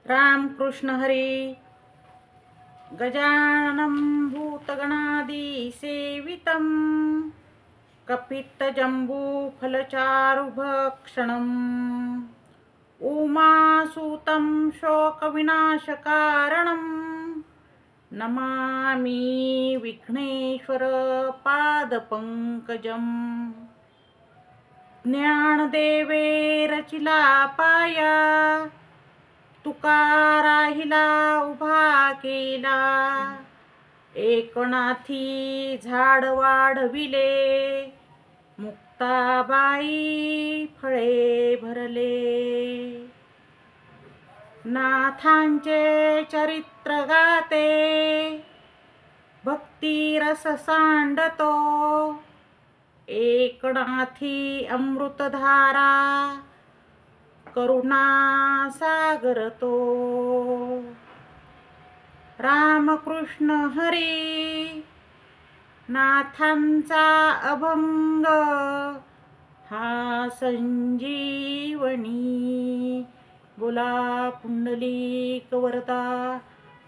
रामकृष्ण हरी। गजाननं भूतगणादिसेवितं कपित्तजम्बूफलचारुभक्षणम् उमासुतं शोकविनाशकारणं नमामि विघ्नेश्वरपादपङ्कजम्। ज्ञानदेवे रचिला पाया, तुकाराहिला उभा केला। एकनाथी झाड वाढविले, मुक्ताबाई फळे भरले। नाथांचे चरित्र गाते, भक्ती रस सांडतो। एकनाथी अमृतधारा, करुणा सागर तो। रामकृष्ण हरी, नाथांचा अभंग हा संजीवनी। बोला पुंडलिक वरदा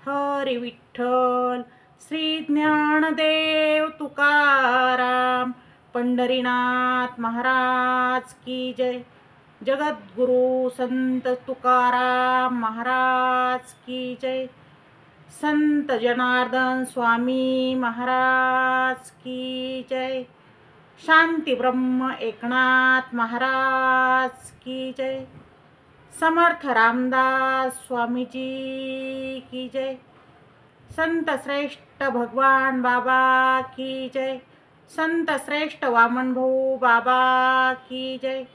हरी विठ्ठल। श्री ज्ञानदेव तुकाराम पंढरीनाथ महाराज की जय। जगद्गुरु संत तुकाराम महाराज की जय। संत जनार्दन स्वामी महाराज की जय। शांती ब्रह्म एकनाथ महाराज की जय। समर्थ रामदास स्वामीजी की जय। संत श्रेष्ठ भगवान बाबा की जय। संत श्रेष्ठ वामन भाऊ बाबा की जय।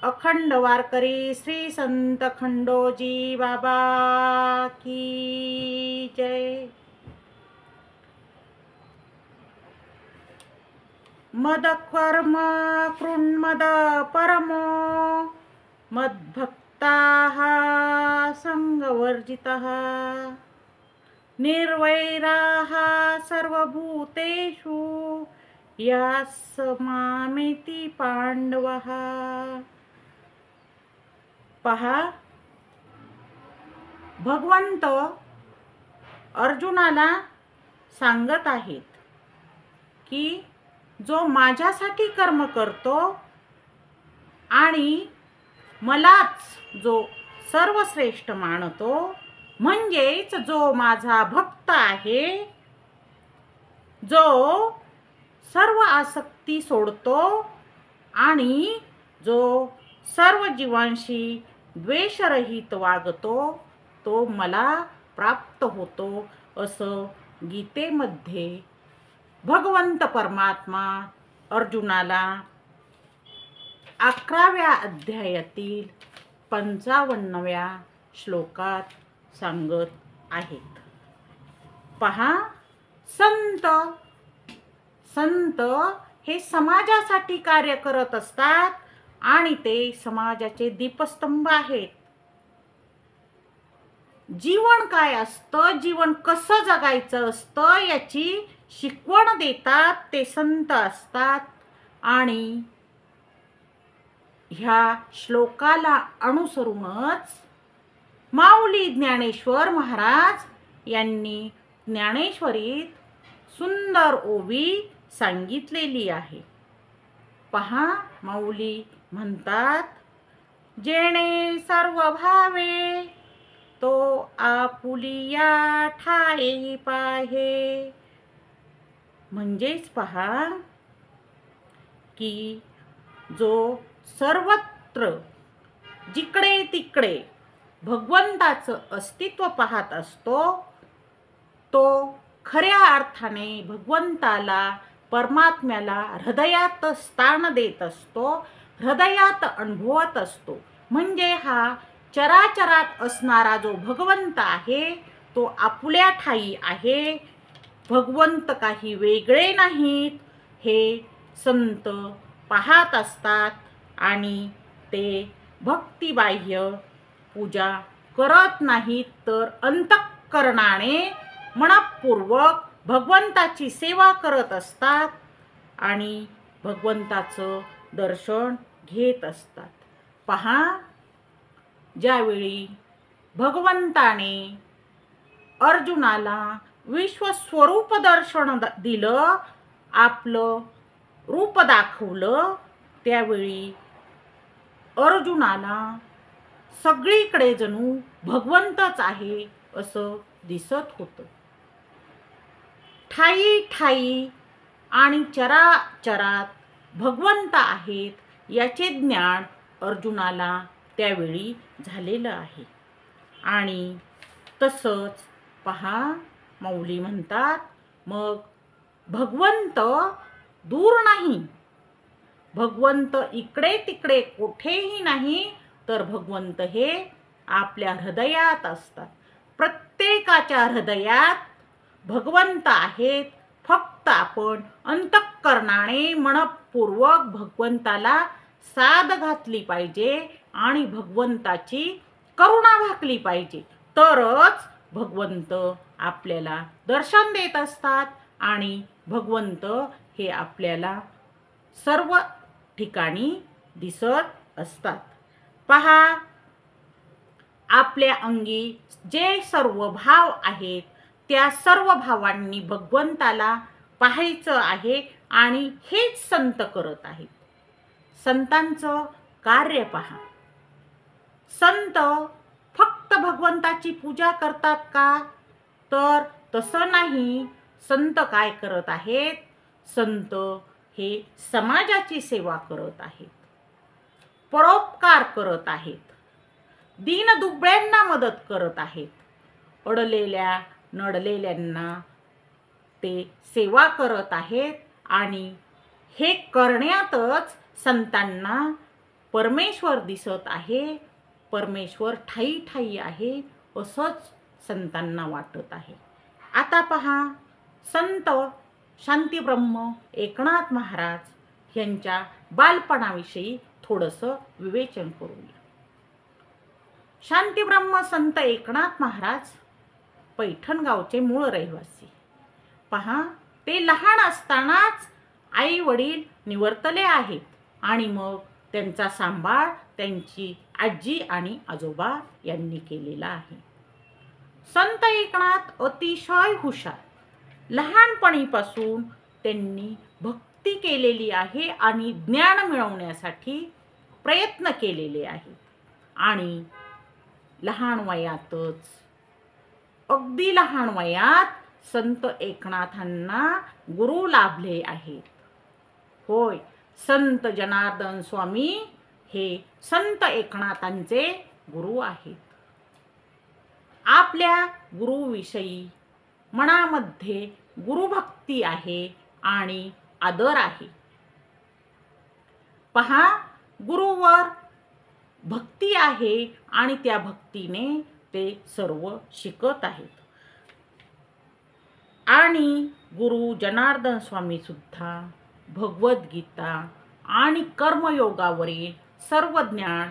अखंड वारकरी श्री संत खंडोजी बाबा की जय। मद कर्म कृन्मद परमो, मद्भक्ताः संगवर्जितः। निर्वैराः सर्वभूतेषु, यास मामेति पांडवः। पहा, भगवंत अर्जुनाला सांगत आहेत की जो माझ्यासाठी कर्म करतो आणि मलाच जो सर्वश्रेष्ठ मानतो, म्हणजेच जो माझा भक्त आहे, जो सर्व आसक्ती सोडतो आणि जो सर्व जीवांशी द्वेषरहित वागतो, तो मला प्राप्त होतो, असं गीतेमध्ये भगवंत परमात्मा अर्जुनाला 11व्या अध्यायातील 55व्या श्लोकात सांगत आहेत। पहा, संत हे समाजासाठी कार्य करत असतात आणि ते समाजाचे दीपस्तंभ आहेत। जीवन काय असतं, जीवन कसं जगायचं असतं याची शिकवण देतात ते संत असतात। आणि ह्या श्लोकाला अनुसरूनच माऊली ज्ञानेश्वर महाराज यांनी ज्ञानेश्वरीत सुंदर ओवी सांगितलेली आहे। पहा, माऊली म्हणतात, जेणे सर्व भावे तो आपुलिया ठाई पाहे। म्हणजेच पहा की जो सर्वत्र जिकडे तिकडे भगवंताचं अस्तित्व पाहत असतो, तो खऱ्या अर्थाने भगवंताला, परमात्म्याला हृदयात स्थान देत असतो, हृदयात अनुभवत असतो। म्हणजे हा चराचरात असणारा जो भगवंत आहे तो आपुल्या ठाई आहे। भगवंत काही वेगळे नाहीत, हे संत पाहत असतात आणि ते भक्तिबाह्य पूजा करत नाहीत, तर अंतःकरणाने मनपूर्वक भगवंताची सेवा करत असतात आणि भगवंताचं दर्शन घेत असतात। पहा, ज्यावेळी भगवंताने अर्जुनाला विश्वस्वरूप दर्शन दिलं, आपलं रूप दाखवलं, त्यावेळी अर्जुनाला सगळीकडे जणू भगवंतच आहे असं दिसत होतं. ठाई ठाई आणि चराचरात भगवंत आहेत याचे ज्ञान अर्जुनाला त्यावेळी झालेलं आहे. आणि तसंच पहा, माऊली म्हणतात, मग भगवंत दूर नाही, भगवंत इकडे तिकडे कुठेही नाही, तर भगवंत हे आपल्या हृदयात असतात. प्रत्येकाच्या हृदयात भगवंत आहेत. फक्त आपण अंतःकरणाने मनपूर्वक भगवंताला साद घातली पाहिजे आणि भगवंताची करुणा भाकली पाहिजे, तरच भगवंत आपल्याला दर्शन देत असतात आणि भगवंत हे आपल्याला सर्व ठिकाणी दिसत असतात. पहा, आपल्या अंगी जे सर्व भाव आहेत त्या सर्व भावांनी भगवंताला पाहायचं आहे आणि हेच संत करत आहेत. संतांचं कार्य पहा. संत फक्त भगवंताची पूजा करतात का? तर तसं नाही. संत काय करत आहेत? संत हे समाजाची सेवा करत आहेत, परोपकार करत आहेत, दीनदुबळ्यांना मदत करत आहेत, अडलेल्या नडलेल्यांना ते सेवा करत आहेत. आणि हे करण्यातच संतांना परमेश्वर दिसत आहे, परमेश्वर ठाई ठाई आहे असंच संतांना वाटत आहे. आता पहा, संत शांतीब्रह्म एकनाथ महाराज यांच्या बालपणाविषयी थोडंसं विवेचन करूया. शांतीब्रह्म संत एकनाथ महाराज पैठण गावचे मूळ रहिवासी. पहा, ते लहान असतानाच आई वडील निवर्तले आहेत आणि मग त्यांचा सांभाळ त्यांची आजी आणि आजोबा यांनी केलेला आहे. संत एकनाथ अतिशय हुशार. लहानपणीपासून त्यांनी भक्ती केलेली आहे आणि ज्ञान मिळवण्यासाठी प्रयत्न केलेले आहेत. आणि लहान वयातच, अगदी लहान वयात संत एकनाथांना गुरु लाभले आहेत. होय, संत जनार्दन स्वामी हे संत एकनाथांचे गुरु आहेत. आपल्या गुरुविषयी मनामध्ये गुरुभक्ती आहे आणि आदर आहे. पहा, गुरुवर भक्ती आहे आणि त्या भक्तीने ते सर्व शिकत आहेत. आणि गुरु जनार्दन स्वामी सुद्धा भगवद्गीता आणि कर्मयोगावरील सर्व ज्ञान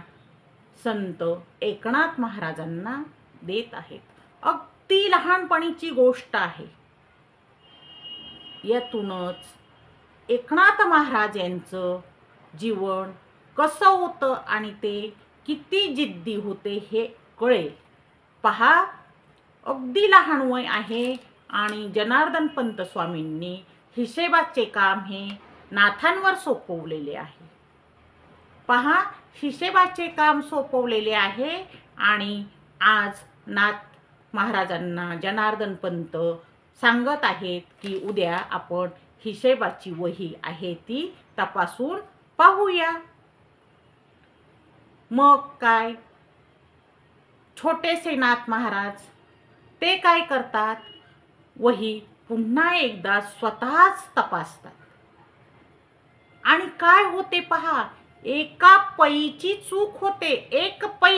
संत एकनाथ महाराजांना देत आहेत. अगदी लहानपणीची गोष्ट आहे. यातूनच एकनाथ महाराज यांचं जीवन कसं होतं आणि ते किती जिद्दी होते हे कळेल. पहा, अगदी लहान वय आहे आणि जनार्दन पंत स्वामींनी हिशेबाचे काम हे नाथांवर सोपवलेले आहे. पहा, हिशेबाचे काम सोपवलेले आहे आणि आज नाथ महाराजांना जनार्दन पंत सांगत आहेत की उद्या आपण हिशेबाची वही आहे ती तपासून पाहूया. मग काय, छोटेसे नाथ महाराज ते काय करतात? वही पुन्हा एकदा स्वतःच तपासतात. आणि काय होते पहा, एका पैची चूक होते. एक पै,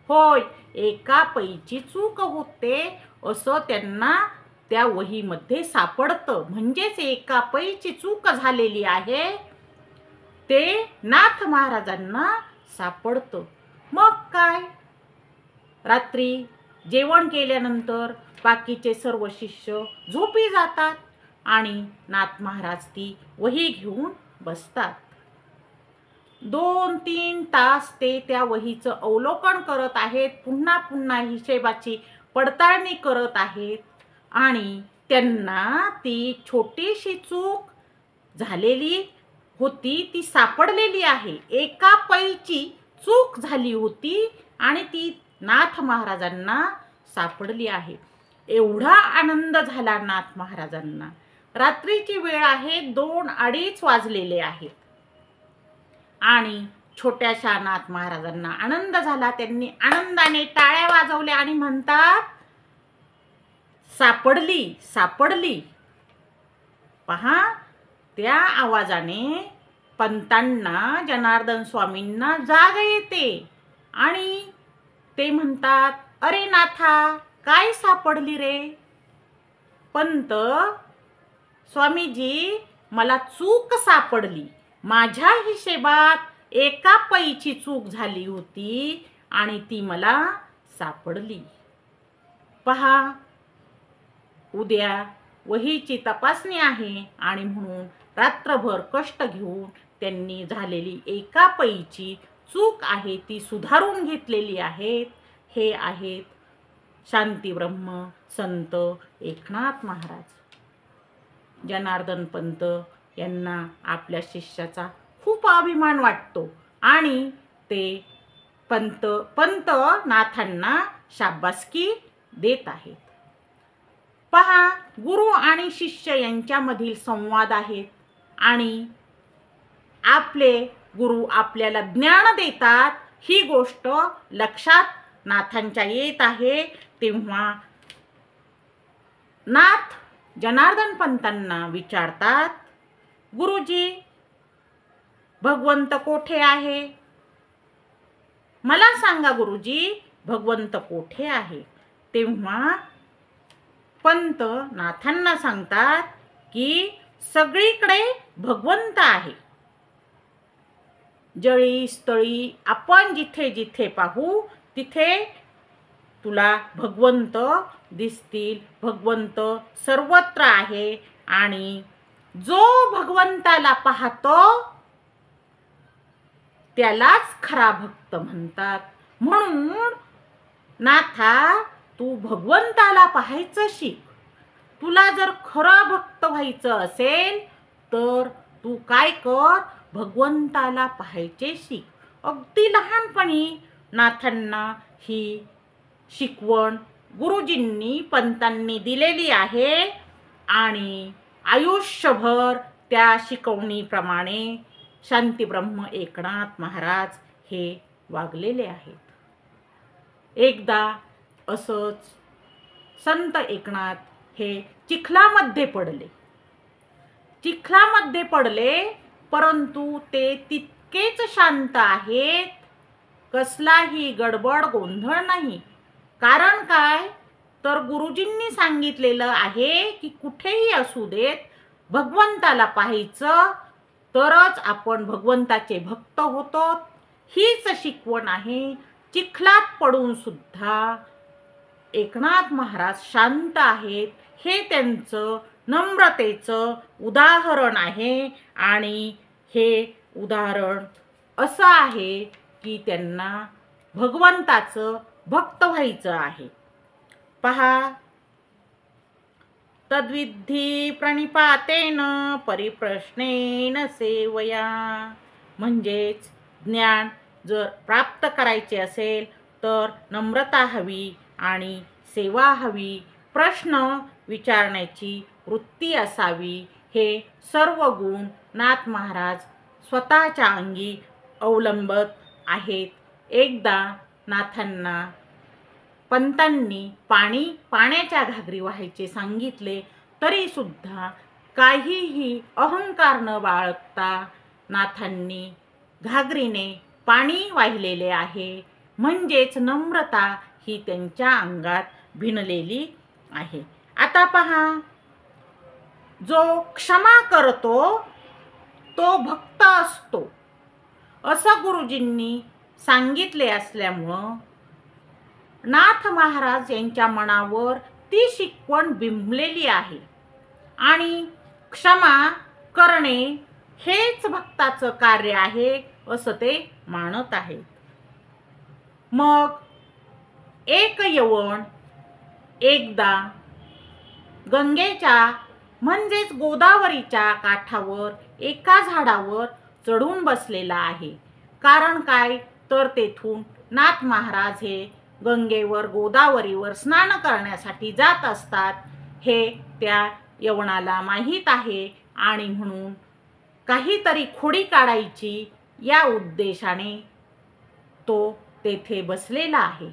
होय, एका पैची चूक होते असं त्यांना त्या वहीमध्ये सापडतं. म्हणजेच एका पैची चूक झालेली आहे ते नाथ महाराजांना सापडतं. मग काय, रात्री जेवण केल्यानंतर बाकीचे सर्व शिष्य झोपी जातात आणि नाथ महाराज ती वही घेऊन बसतात. 2-3 तास ते त्या वहीचं अवलोकन करत आहेत, पुन्हा पुन्हा हिशेबाची पडताळणी करत आहेत आणि त्यांना ती छोटीशी चूक झालेली होती ती सापडलेली आहे. एका पैची चूक झाली होती आणि ती नाथ महाराजांना सापडली आहे. एवढा आनंद झाला नाथ महाराजांना. रात्रीची वेळ आहे, 2-2:30 वाजलेले आहेत आणि छोट्याशा नाथ महाराजांना आनंद झाला. त्यांनी आनंदाने टाळ्या वाजवल्या आणि म्हणतात, सापडली सापडली. पहा, त्या आवाजाने पंतांना, जनार्दन स्वामींना जाग येते आणि ते म्हणतात, अरे नाथा, काय सापडली रे? पंत, स्वामीजी, मला चूक सापडली. माझ्या हिशेबात एका पैची चूक झाली होती आणि ती मला सापडली. पहा, उद्या वहीची तपासणी आहे आणि म्हणून रात्रभर कष्ट घेऊन त्यांनी झालेली एका पैची चूक आहे ती सुधारून घेतलेली आहेत. हे आहेत शांतीब्रह्म संत एकनाथ महाराज. जनार्दन पंत यांना आपल्या शिष्याचा खूप अभिमान वाटतो आणि ते पंत नाथांना शाबासकी देत आहेत. पहा, गुरु आणि शिष्य यांच्यामधील संवाद आहेत आणि आपले गुरु आपल्याला ज्ञान देतात. ही गोष्ट लक्षात नाथांच्या येत आहे. तेव्हा नाथ जनार्दन पंतांना विचारतात, गुरुजी, भगवंत कोठे आहे? मला सांगा गुरुजी, भगवंत कोठे आहे? तेव्हा पंत नाथांना सांगतात की सगळीकडे भगवंत आहे. जळी स्थळी आपण जिथे जिथे पाहू तिथे तुला भगवंत दिसतील. भगवंत सर्वत्र आहे आणि जो भगवंताला पाहतो त्यालाच खरा भक्त म्हणतात. म्हणून नाथा, तू भगवंताला पाहायचं शिक. तुला जर खरं भक्त व्हायचं असेल तर तू काय कर, भगवंताला पाहायचे शिक. अगदी लहानपणी नाथांना ही शिकवण गुरुजींनी पंतांनी दिलेली आहे आणि आयुष्यभर त्या शिकवणीप्रमाणे शांतीब्रह्म एकनाथ महाराज हे वागलेले आहेत. एकदा असंच संत एकनाथ हे चिखलामध्ये पडले, परंतु ते तितकेच शांत आहेत. कसलाही गडबड गोंधळ नाही. कारण काय, तर गुरुजींनी सांगितलेलं आहे की कुठेही असू देत, भगवंताला पाहायचं तरच आपण भगवंताचे भक्त होतो. हीच शिकवण आहे. चिखलात पडून सुद्धा एकनाथ महाराज शांत आहेत. हे त्यांचं नम्रतेचं उदाहरण आहे आणि हे उदाहरण असं आहे की त्यांना भगवंताचं भक्त व्हायचं आहे. पहा, तद्विधी प्रणिपातेन परिप्रश्नेन सेवया. म्हणजेच ज्ञान जर प्राप्त करायचे असेल तर नम्रता हवी आणि सेवा हवी. प्रश्न विचारण्याची वृत्ती असावी. हे सर्व गुण नाथ महाराज स्वतःच्या अंगी अवलंबत आहेत. एकदा नाथांना पंतांनी पाण्याच्या घागरी वाहायचे सांगितले, तरी सुद्धा काहीही अहंकार न बाळगता नाथांनी घागरीने पाणी वाहिलेले आहे. म्हणजेच नम्रता ही त्यांच्या अंगात भिनलेली आहे. आता पहा, जो क्षमा करतो तो भक्त असतो असं गुरुजींनी सांगितले असल्यामुळं नाथ महाराज यांच्या मनावर ती शिकवण बिंबलेली आहे आणि क्षमा करणे हेच भक्ताचं कार्य आहे. असं ते मानत आहेत. मग एक यवण एकदा गंगेच्या म्हणजेच गोदावरीच्या काठावर एका झाडावर चढून बसलेला आहे. कारण काय तर तेथून नाथ महाराज हे गंगेवर गोदावरीवर स्नान करण्यासाठी जात असतात हे त्या यवनाला माहीत आहे आणि म्हणून काहीतरी खोडी काढायची या उद्देशाने तो तेथे बसलेला आहे.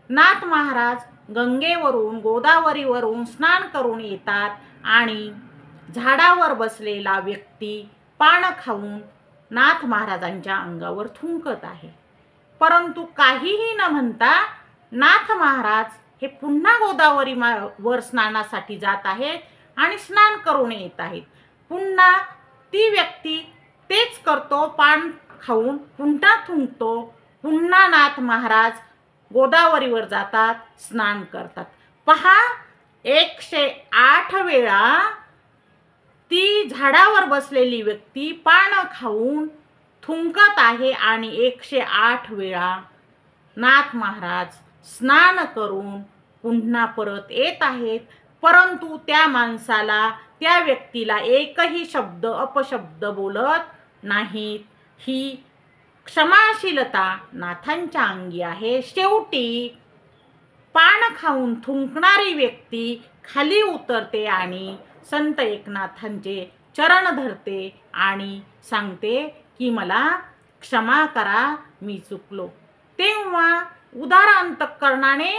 नाथ महाराज गंगेवरून गोदावरीवरून स्नान करून येतात आणि झाडावर बसलेला व्यक्ती पान खाऊन नाथ महाराजांच्या अंगावर थुंकत आहे. परंतु काहीही न म्हणता नाथ महाराज हे पुन्हा गोदावरी वर स्नानासाठी जात आहेत आणि स्नान करून येत आहेत. पुन्हा ती व्यक्ती तेच करतो, पान खाऊन पुन्हा थुंकतो. पुन्हा नाथ महाराज गोदावरीवर जातात, स्नान करतात. पहा, 108 वेळा ती झाडावर बसलेली व्यक्ती पान खाऊन थुंकत आहे आणि 108 वेळा नाथ महाराज स्नान करून पुन्हा परत येत आहेत. परंतु त्या माणसाला, त्या व्यक्तीला एकही शब्द अपशब्द बोलत नाहीत. ही क्षमाशीलता नाथांच्या अंगी आहे. शेवटी पान खाऊन थुंकणारी व्यक्ती खाली उतरते आणि संत एकनाथांचे चरण धरते आणि सांगते की मला क्षमा करा, मी चुकलो. तेव्हा उदार अंतःकरणाने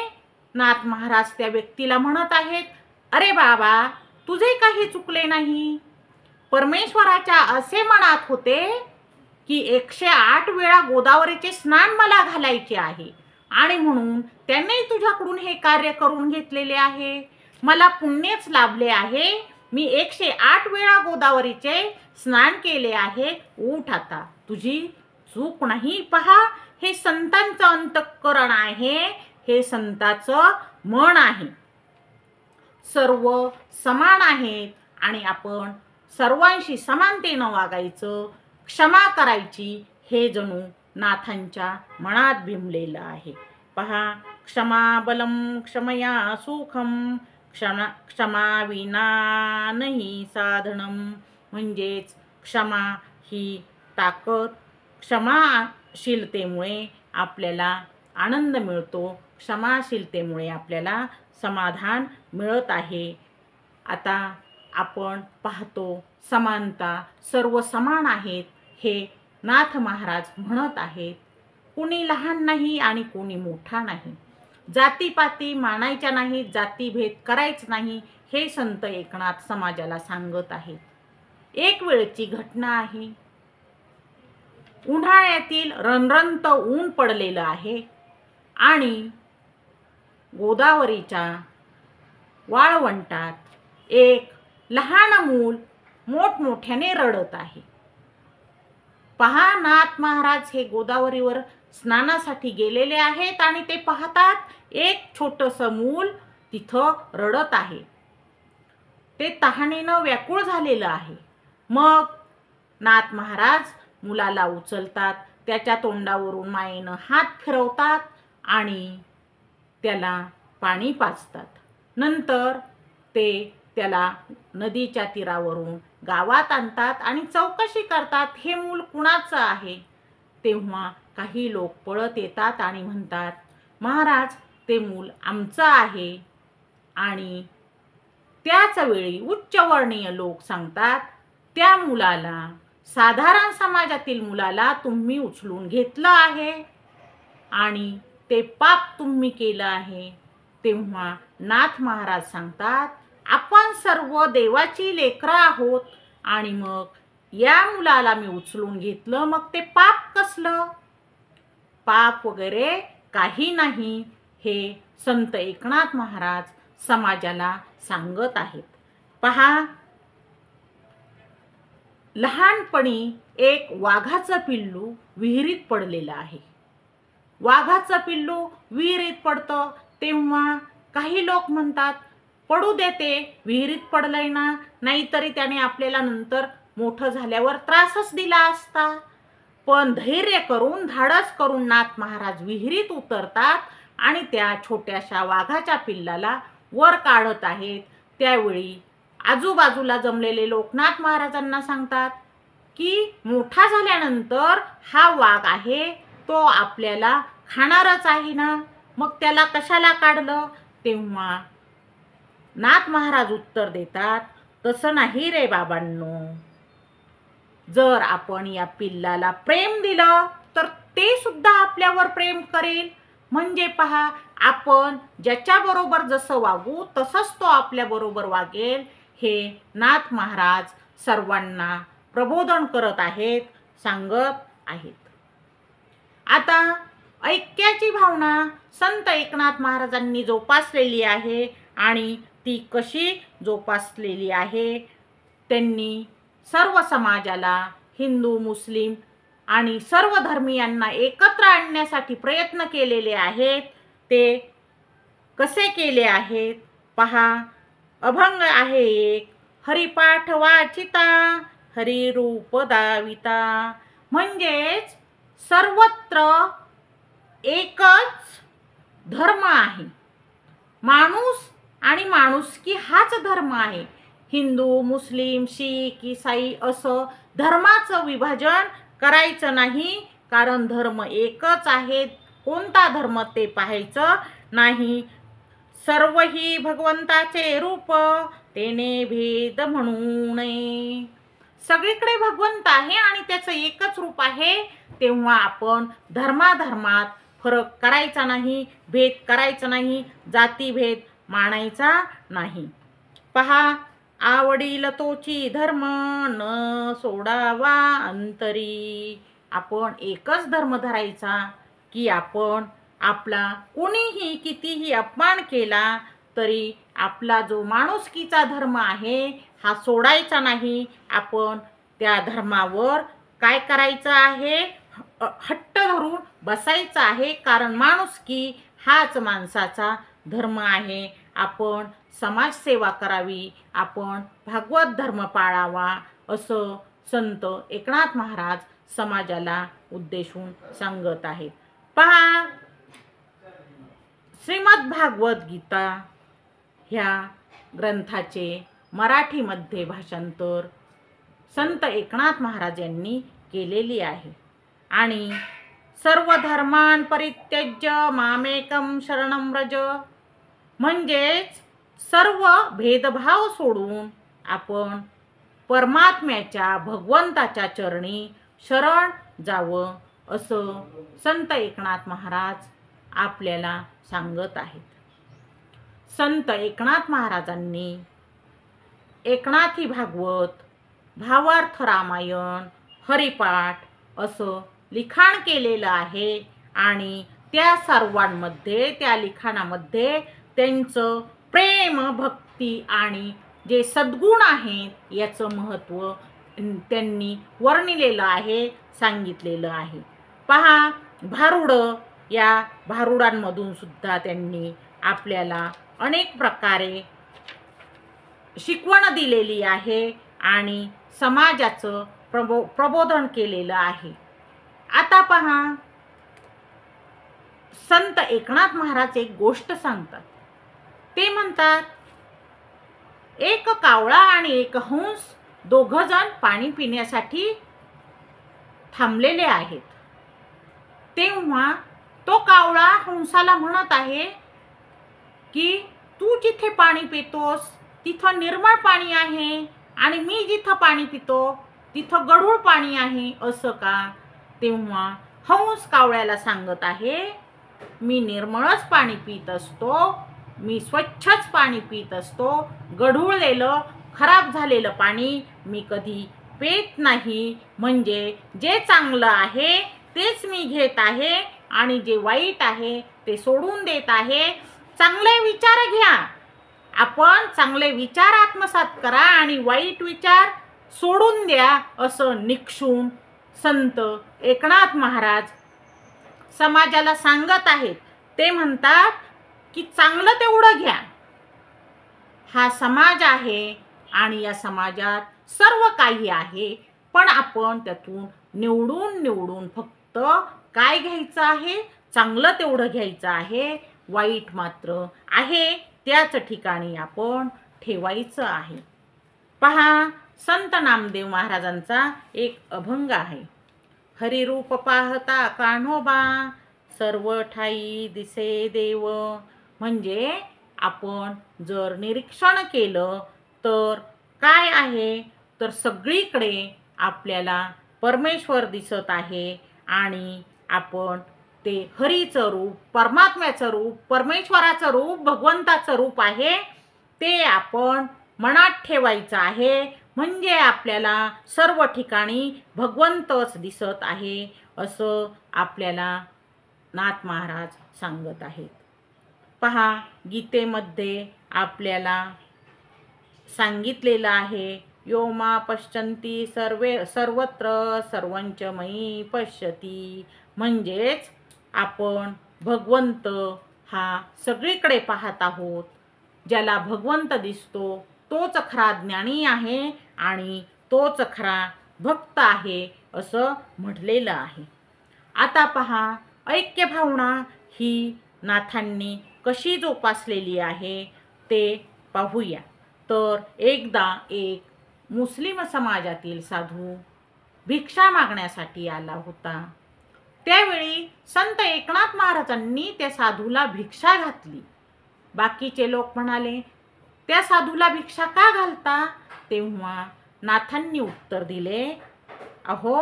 नाथ महाराज त्या व्यक्तीला म्हणत आहेत, अरे बाबा, तुझे काही चुकले नाही. परमेश्वराच्या असे मनात होते की 108 वेळा गोदावरीचे स्नान मला घालायचे आहे आणि म्हणून त्यांनी तुझ्याकडून हे कार्य करून घेतलेले आहे. मला पुण्यच लाभले आहे. मी 108 वेळा गोदावरीचे स्नान केले आहे. उठ आता, तुझी चूक नाही. पहा, हे संतांचं अंतःकरण आहे, हे संतांचं मन आहे. सर्व समान आहेत आणि आपण सर्वांशी समानतेनं वागायचं, क्षमा करायची, हे जणू नाथांच्या मनात बिंबलेलं आहे. पहा, क्षमा बलम क्षमया सुखम, क्षमा विना नाही साधनम. म्हणजेच क्षमा ही ताकद, क्षमाशीलतेमुळे आपल्याला आनंद मिळतो, क्षमाशीलतेमुळे आपल्याला समाधान मिळत आहे. आता आपण पाहतो समानता, सर्व समान आहेत हे नाथ महाराज म्हणत आहेत. कोणी लहान नाही आणि कोणी मोठा नाही. जातीपाती मानायच्या नाहीत, जातीभेद करायच नाही, हे संत एकनाथ समाजाला सांगत आहेत. एक वेळची घटना आहे. उन्हाळ्यातील रणरणत ऊन पडलेलं आहे आणि गोदावरीच्या वाळवंटात एक लहान मूल मोठमोठ्याने रडत आहे. पहा, नाथ महाराज हे गोदावरीवर स्नानासाठी गेलेले आहेत आणि ते पाहतात एक छोटंसं मूल तिथं रडत आहे. ते तहानेनं व्याकुळ झालेलं आहे. मग नाथ महाराज मुलाला उचलतात, त्याच्या तोंडावरून मायेनं हात फिरवतात आणि त्याला पाणी पाजतात. नंतर ते त्याला नदीच्या तीरावरून गावात आणतात आणि चौकशी करतात, हे मूल कुणाचं आहे. तेव्हा काही लोक पळत येतात आणि म्हणतात, महाराज, ते मूल आमचं आहे. आणि त्याच वेळी उच्चवर्णीय लोक सांगतात, त्या मुलाला, साधारण समाजातील मुलाला तुम्ही उचलून घेतलं आहे आणि ते पाप तुम्ही केलं आहे. तेव्हा नाथ महाराज सांगतात, आपण सर्व देवाची लेकरं आहोत आणि मग या मुलाला मी उचलून घेतलं, मग ते पाप कसलं? पाप वगैरे काही नाही, हे संत एकनाथ महाराज समाजाला सांगत आहेत. पहा, लहानपणी एक वाघाचं पिल्लू विहिरीत पडलेलं आहे. वाघाचं पिल्लू विहिरीत पडतं तेव्हा काही लोक म्हणतात, पडू देते, विहिरीत पडलंय ना, नाहीतरी त्याने आपल्याला नंतर मोठं झाल्यावर त्रासच दिला असता. पण धैर्य करून धाडस करून नाथ महाराज विहिरीत उतरतात आणि त्या छोट्याशा वाघाच्या पिल्लाला वर काढत आहेत. त्यावेळी आजूबाजूला जमलेले लोक नाथ महाराजांना सांगतात की मोठा झाल्यानंतर हा वाघ आहे तो आपल्याला खाणारच आहे ना, मग त्याला कशाला काढलं? तेव्हा नाथ महाराज उत्तर देतात, तसं नाही रे बाबांनो, जर आपण या पिल्लाला प्रेम दिलं तर ते सुद्धा आपल्यावर प्रेम करेल. म्हणजे पहा, आपण ज्याच्याबरोबर जसं वागू तसंच तो आपल्याबरोबर वागेल. हे नाथ महाराज सर्वांना प्रबोधन करत आहेत, सांगत आहेत. आता ऐक्याची भावना संत एकनाथ महाराजांनी जोपासलेली आहे आणि ती कशी जोपासलेली आहे? त्यांनी सर्व समाजाला, हिंदू, मुस्लिम आणि सर्व धर्मीयांना एकत्र आणण्यासाठी प्रयत्न केलेले आहेत. ते कसे केले आहेत पहा. अभंग आहे एक, हरिपाठ वाचिता हरी रूप दाविता. म्हणजेच सर्वत्र एकच धर्म आहे. माणूस आणि माणुसकी हाच धर्म आहे. हिंदू, मुस्लिम, शीख, ईसाई असं धर्माचं विभाजन करायचं नाही, कारण धर्म एकच आहे. कोणता धर्म ते पाहायचं नाही. सर्व ही भगवंताचे रूप तेने भेद म्हणू नये. सगळीकडे भगवंत आहे आणि त्याचं एकच रूप आहे. तेव्हा आपण धर्माधर्मात फरक करायचा नाही, भेद करायचा नाही, जातीभेद मानायचा नाही. पहा, आवडील तोची धर्म न सोडावा अंतरी. आपण एकच धर्म धरायचा की आपण आपला कोणीही कितीही अपमान केला तरी आपला जो माणुसकीचा धर्म आहे हा सोडायचा नाही. आपण त्या धर्मावर काय करायचं आहे? हट्ट धरून बसायचं आहे, कारण माणुसकी हाच माणसाचा धर्म आहे. आपण समाजसेवा करावी, आपण भागवत धर्म पाळावा, असं संत एकनाथ महाराज समाजाला उद्देशून सांगत आहेत. पहा, श्रीमद भागवत गीता ह्या ग्रंथाचे मराठीमध्ये भाषांतर संत एकनाथ महाराज यांनी केलेली आहे. आणि सर्व धर्मान परित्यज्य मामेकम शरणं व्रज. म्हणजेच सर्व भेदभाव सोडून आपण परमात्म्याच्या, भगवंताच्या चरणी शरण जावं, असं संत एकनाथ महाराज आपल्याला सांगत आहेत. संत एकनाथ महाराजांनी एकनाथी भागवत, भावार्थ रामायण, हरिपाठ असं लिखाण केलेलं आहे. आणि त्या सर्वांमध्ये, त्या लिखाणामध्ये त्यांचं प्रेम, भक्ती आणि जे सद्गुण आहेत याचं महत्त्व त्यांनी वर्णिलेलं आहे, सांगितलेलं आहे. पहा, भारुडं, या भारुडांमधून सुद्धा त्यांनी आपल्याला अनेक प्रकारे शिकवण दिलेली आहे आणि समाजाचं प्रबोधन केलेलं आहे. आता पहा, संत एकनाथ महाराज एक गोष्ट सांगतात. ते म्हणतात, एक कावळा आणि एक हंस दोघंजण पाणी पिण्यासाठी थांबलेले आहेत. तेव्हा तो कावळा हंसाला म्हणत आहे की तू जिथे पाणी पितोस तिथं निर्मळ पाणी आहे आणि मी जिथं पाणी पितो तिथं गढूळ पाणी आहे, असं का? तेव्हा हंस कावळ्याला सांगत आहे, मी निर्मळच पाणी पित असतो, मी स्वच्छच पाणी पित असतो, गढूळलेलं खराब झालेलं पाणी मी कधी पित नाही. म्हणजे जे चांगलं आहे तेच मी घेत आहे आणि जे वाईट आहे ते सोडून देत आहे. चांगले विचार घ्या, आपण चांगले विचार आत्मसात करा आणि वाईट विचार सोडून द्या, असं निक्षून संत एकनाथ महाराज समाजाला सांगत आहेत. ते म्हणतात की चांगलं तेवढं घ्या. हा समाज आहे आणि या समाजात सर्व काही आहे, पण आपण त्यातून निवडून निवडून फक्त काय घ्यायचं आहे, चांगलं तेवढं घ्यायचं आहे, वाईट मात्र आहे त्याच ठिकाणी आपण ठेवायचं आहे. पहा, संत नामदेव महाराजांचा एक अभंग आहे. हरिरूप पाहता कान्होबा, सर्व ठाई दिसे देव. म्हणजे आपण जर निरीक्षण केलं तर काय आहे, तर सगळीकडे आपल्याला परमेश्वर दिसत आहे आणि आपण ते हरीचं रूप, परमात्म्याचं रूप, परमेश्वराचं रूप, भगवंताचं रूप आहे ते आपण मनात ठेवायचं आहे. म्हणजे आपल्याला सर्व ठिकाणी भगवंतच दिसत आहे असं आपल्याला नाथ महाराज सांगत आहेत. पहा, गीतेमध्ये आपल्याला सांगितलेलं आहे, यो मा पश्यन्ति सर्वत्र सर्वंच मयी पश्यति. म्हणजेच आपण भगवंत हा सगळीकडे पाहत आहोत. ज्याला भगवंत दिसतो तोच खरा ज्ञानी आहे आणि तोच खरा भक्त आहे असं म्हटलेलं आहे. आता पहा, ऐक्य भावना ही नाथांनी कशी जोपासलेली आहे ते पाहूया. तर एकदा एक मुस्लिम समाजातील साधू भिक्षा मागण्यासाठी आला होता. त्यावेळी संत एकनाथ महाराजांनी त्या साधूला भिक्षा घातली. बाकीचे लोक म्हणाले, त्या साधूला भिक्षा का घालता? तेव्हा नाथांनी उत्तर दिले, अहो,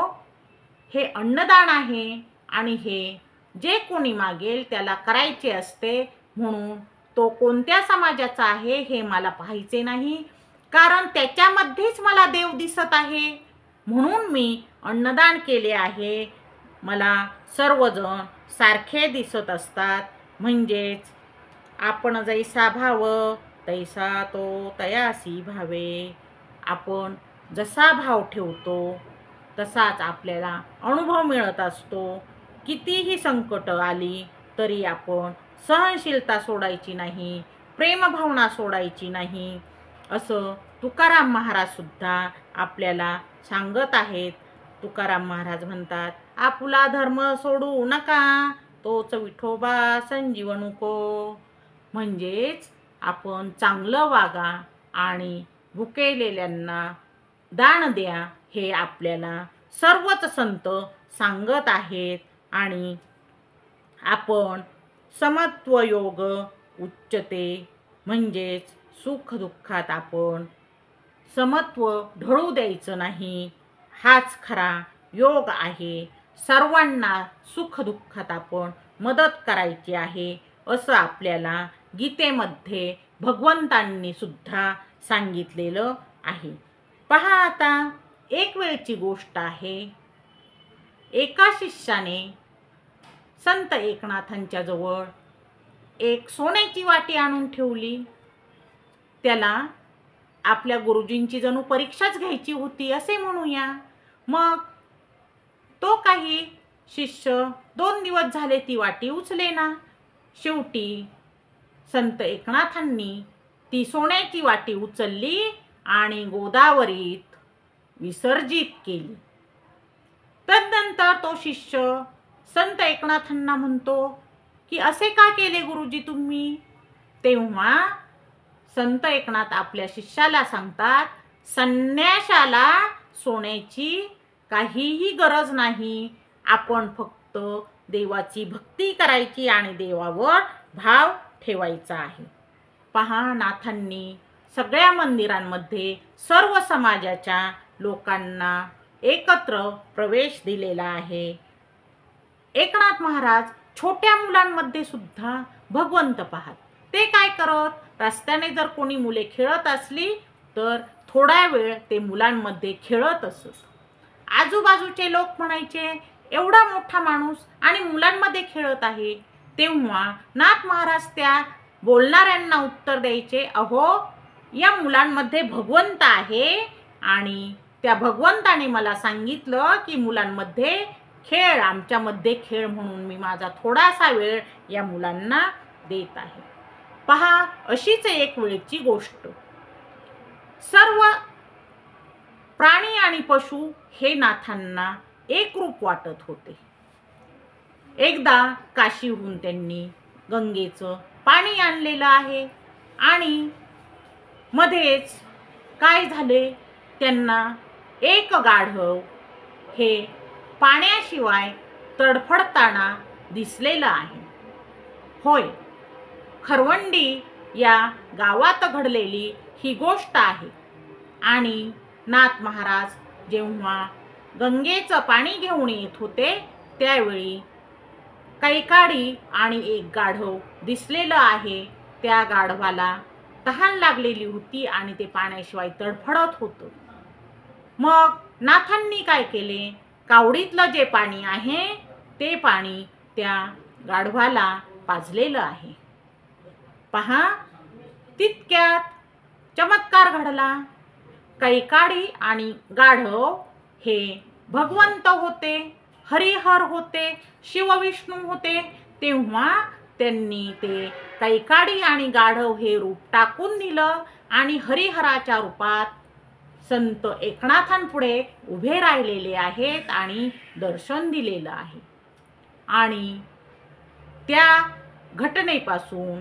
हे अन्नदान आहे आणि हे जे कोणी मागेल त्याला करायचे असते. म्हणून तो कोणत्या समाजाचा आहे हे मला पाहायचे नाही, कारण त्याच्यामध्येच मला देव दिसत आहे. म्हणून मी अन्नदान केले आहे. मला सर्वजण सारखे दिसत असतात. म्हणजेच आपण जैसा भाव तैसा तो तयासी भावे. आपण जसा भाव ठेवतो तसाच आपल्याला अनुभव मिळत असतो. कितीही संकट आली तरी आपण सहनशीलता सोडायची नाही, प्रेमभावना सोडायची नाही असं तुकाराम महाराज सुद्धा आपल्याला सांगत आहेत. तुकाराम महाराज म्हणतात, आपुला धर्म सोडू नका, तोच विठोबा संजीवनुको. म्हणजेच आपण चांगलं वागा आणि भुकेलेल्यांना दान द्या हे आपल्याला सर्वच संत सांगत आहेत. आणि आपण समत्व योग उच्चते, म्हणजेच सुख दुःखात आपण समत्व ढळू द्यायचं नाही, हाच खरा योग आहे. सर्वांना सुख दुःखात आपण मदत करायची आहे असं आपल्याला गीतेमध्ये भगवंतांनी सुद्धा सांगितलेलं आहे. पहा, आता एक वेळची गोष्ट आहे. एका शिष्याने संत एकनाथांच्या जवळ एक सोन्याची वाटी आणून ठेवली. त्याला आपल्या गुरुजींची जणू परीक्षाच घ्यायची होती असे म्हणूया. मग तो काही शिष्य 2 दिवस झाले ती वाटी उचलेना. शेवटी संत एकनाथांनी ती सोन्याची वाटी उचलली आणि गोदावरीत विसर्जित केली. तदनंतर तो शिष्य संत एकनाथांना म्हणतो की असे का केले गुरुजी तुम्ही? तेव्हा संत एकनाथ आपल्या शिष्याला सांगतात, संन्याशाला सोन्याची काहीही गरज नाही. आपण फक्त देवाची भक्ती करायची आणि देवावर भाव ठेवायचा आहे. पहा, नाथांनी सगळ्या मंदिरांमध्ये सर्व समाजाच्या लोकांना एकत्र प्रवेश दिलेला आहे. एकनाथ महाराज छोट्या मुलांमध्ये सुद्धा भगवंत पाहत. ते काय करत? रस्त्याने जर कोणी मुले खेळत असली तर थोडा वेळ ते मुलांमध्ये खेळत असत. आजूबाजूचे लोक म्हणायचे, एवढा मोठा माणूस आणि मुलांमध्ये खेळत आहे. तेव्हा नाथ महाराज त्या बोलणाऱ्यांना उत्तर द्यायचे, अहो, या मुलांमध्ये भगवंत आहे आणि त्या भगवंताने मला सांगितलं की मुलांमध्ये खेळ, आमच्यामध्ये खेळ, म्हणून मी माझा थोडासा वेळ या मुलांना देत आहे. पहा, अशीच एक वेळची गोष्ट. सर्व प्राणी आणि पशु हे नाथांना एक रूप वाटत होते. एकदा काशीहून त्यांनी गंगेचं पाणी आणलेलं आहे आणि मध्येच काय झाले, त्यांना एक गाढव हे पाण्याशिवाय तडफडताना दिसलेलं आहे. होय, खरवंडी या गावात घडलेली ही गोष्ट आहे. आणि नाथ महाराज जेव्हा गंगेचं पाणी घेऊन येत होते त्यावेळी कैकाडी आणि एक गाढव दिसलेलं आहे. त्या गाढवाला तहान लागलेली होती आणि ते पाण्याशिवाय तडफडत होतं. मग नाथांनी काय केले, कावडीतलं जे पाणी आहे ते पाणी त्या गाढवाला पाजलेलं आहे. पहा, तितक्यात चमत्कार घडला. कैकाडी आणि गाढव हे भगवंत होते, हरिहर होते, शिवविष्णू होते. तेव्हा त्यांनी ते कैकाडी आणि गाढव हे रूप टाकून दिलं आणि हरिहराच्या रूपात संत एकनाथांपुढे उभे राहिलेले आहेत आणि दर्शन दिलेलं आहे. आणि त्या घटनेपासून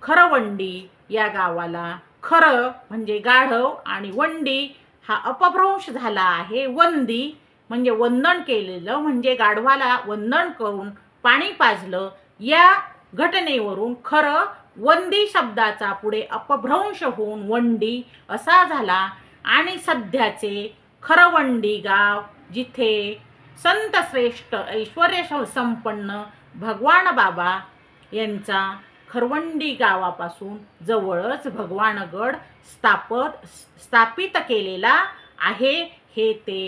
खरवंडी या गावाला, खरं म्हणजे गाढव आणि वंडी हा अपभ्रंश झाला आहे. वंदी म्हणजे वंदन केलेलं, म्हणजे गाढवाला वंदन करून पाणी पाजलं. या घटनेवरून खरं वंदी शब्दाचा पुढे अपभ्रंश होऊन वंडी असा झाला. आणि सध्याचे खरवंडी गाव, जिथे संत श्रेष्ठ ऐश्वर्य संपन्न भगवान बाबा यांचा खरवंडी गावापासून जवळच भगवानगड स्थापित केलेला आहे. हे ते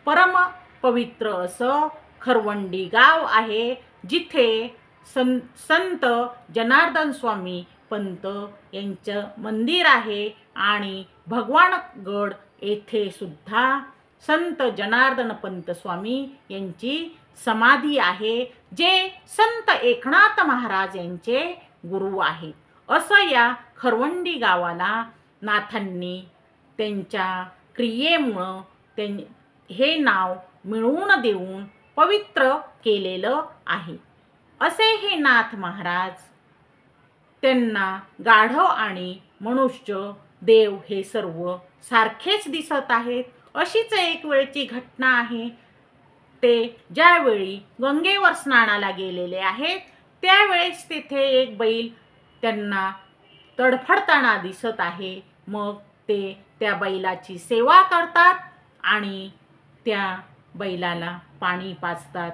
परम पवित्र असं खरवंडी गाव आहे, जिथे संत जनार्दन स्वामी पंत यांचं मंदिर आहे. आणि भगवानगड येथे सुद्धा संत जनार्दन पंत स्वामी यांची समाधी आहे, जे संत एकनाथ महाराज यांचे गुरु आहेत. असं या खरवंडी गावाला नाथांनी त्यांच्या क्रियेमुळं हे नाव मिळवून देऊन पवित्र केलेलं आहे. असे हे नाथ महाराज, त्यांना गाढव आणि मनुष्य, देव हे सर्व सारखेच दिसत आहेत. अशीच एक वेळची घटना आहे. ते ज्यावेळी गंगेवर स्नानाला गेलेले आहेत त्यावेळेस तिथे एक बैल त्यांना तडफडताना दिसत आहे. मग ते त्या बैलाची सेवा करतात आणि त्या बैलाला पाणी पाजतात.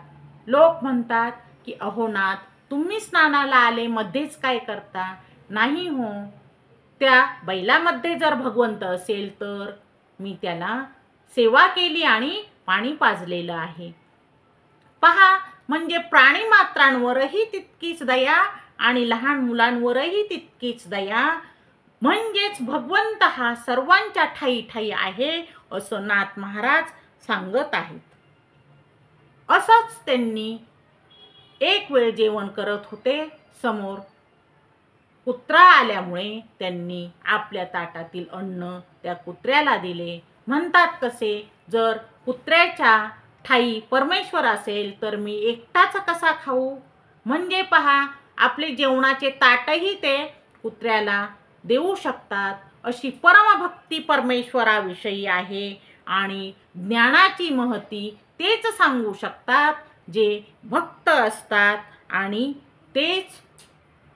लोक म्हणतात की अहो नाथ, तुम्ही स्नानाला आले, मध्येच काय करता? नाही हो, त्या बैलामध्ये जर भगवंत असेल तर मी त्याला सेवा केली आणि पाणी पाजलेलं आहे. पहा, म्हणजे प्राणी मात्रांवरही तितकीच दया आणि लहान मुलांवरही तितकीच दया. म्हणजेच भगवंत हा सर्वांच्या ठायी ठायी आहे असं नाथ महाराज सांगत आहेत. असंच त्यांनी एक वेळ जेवण करत होते. समोर कुत्रा आल्यामुळे त्यांनी आपल्या ताटातील अन्न त्या कुत्र्याला दिले. म्हणतात कसे, जर कुत्र्याच्या ठाई परमेश्वर असेल तर मी एकटाच कसा खाऊ? म्हणजे पहा, आपले जेवणाचे ताटही ते कुत्र्याला देऊ शकतात. अशी परमभक्ती परमेश्वराविषयी आहे. आणि ज्ञानाची महती तेच सांगू शकतात जे भक्त असतात आणि तेच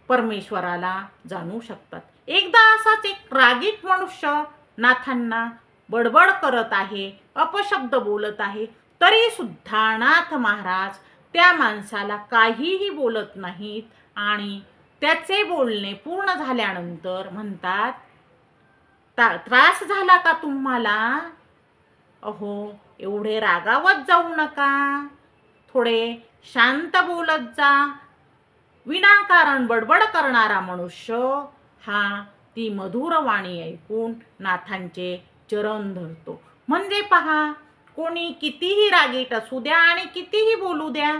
परमेश्वराला जाणू शकतात. एकदा असाच एक रागीट मनुष्य नाथांना बडबड करत आहे, अपशब्द बोलत आहे. तरी सुद्धा नाथ महाराज त्या माणसाला काहीही बोलत नाहीत. आणि त्याचे बोलणे पूर्ण झाल्यानंतर म्हणतात, त्रास झाला का तुम्हाला? अहो, एवढे रागावत जाऊ नका, थोडे शांत बोलत जा. विनाकारण बडबड करणारा मनुष्य हा ती मधुर वाणी ऐकून नाथांचे चरण धरतो. म्हणजे पहा, कोणी कितीही रागीट असू द्या आणि कितीही बोलू द्या,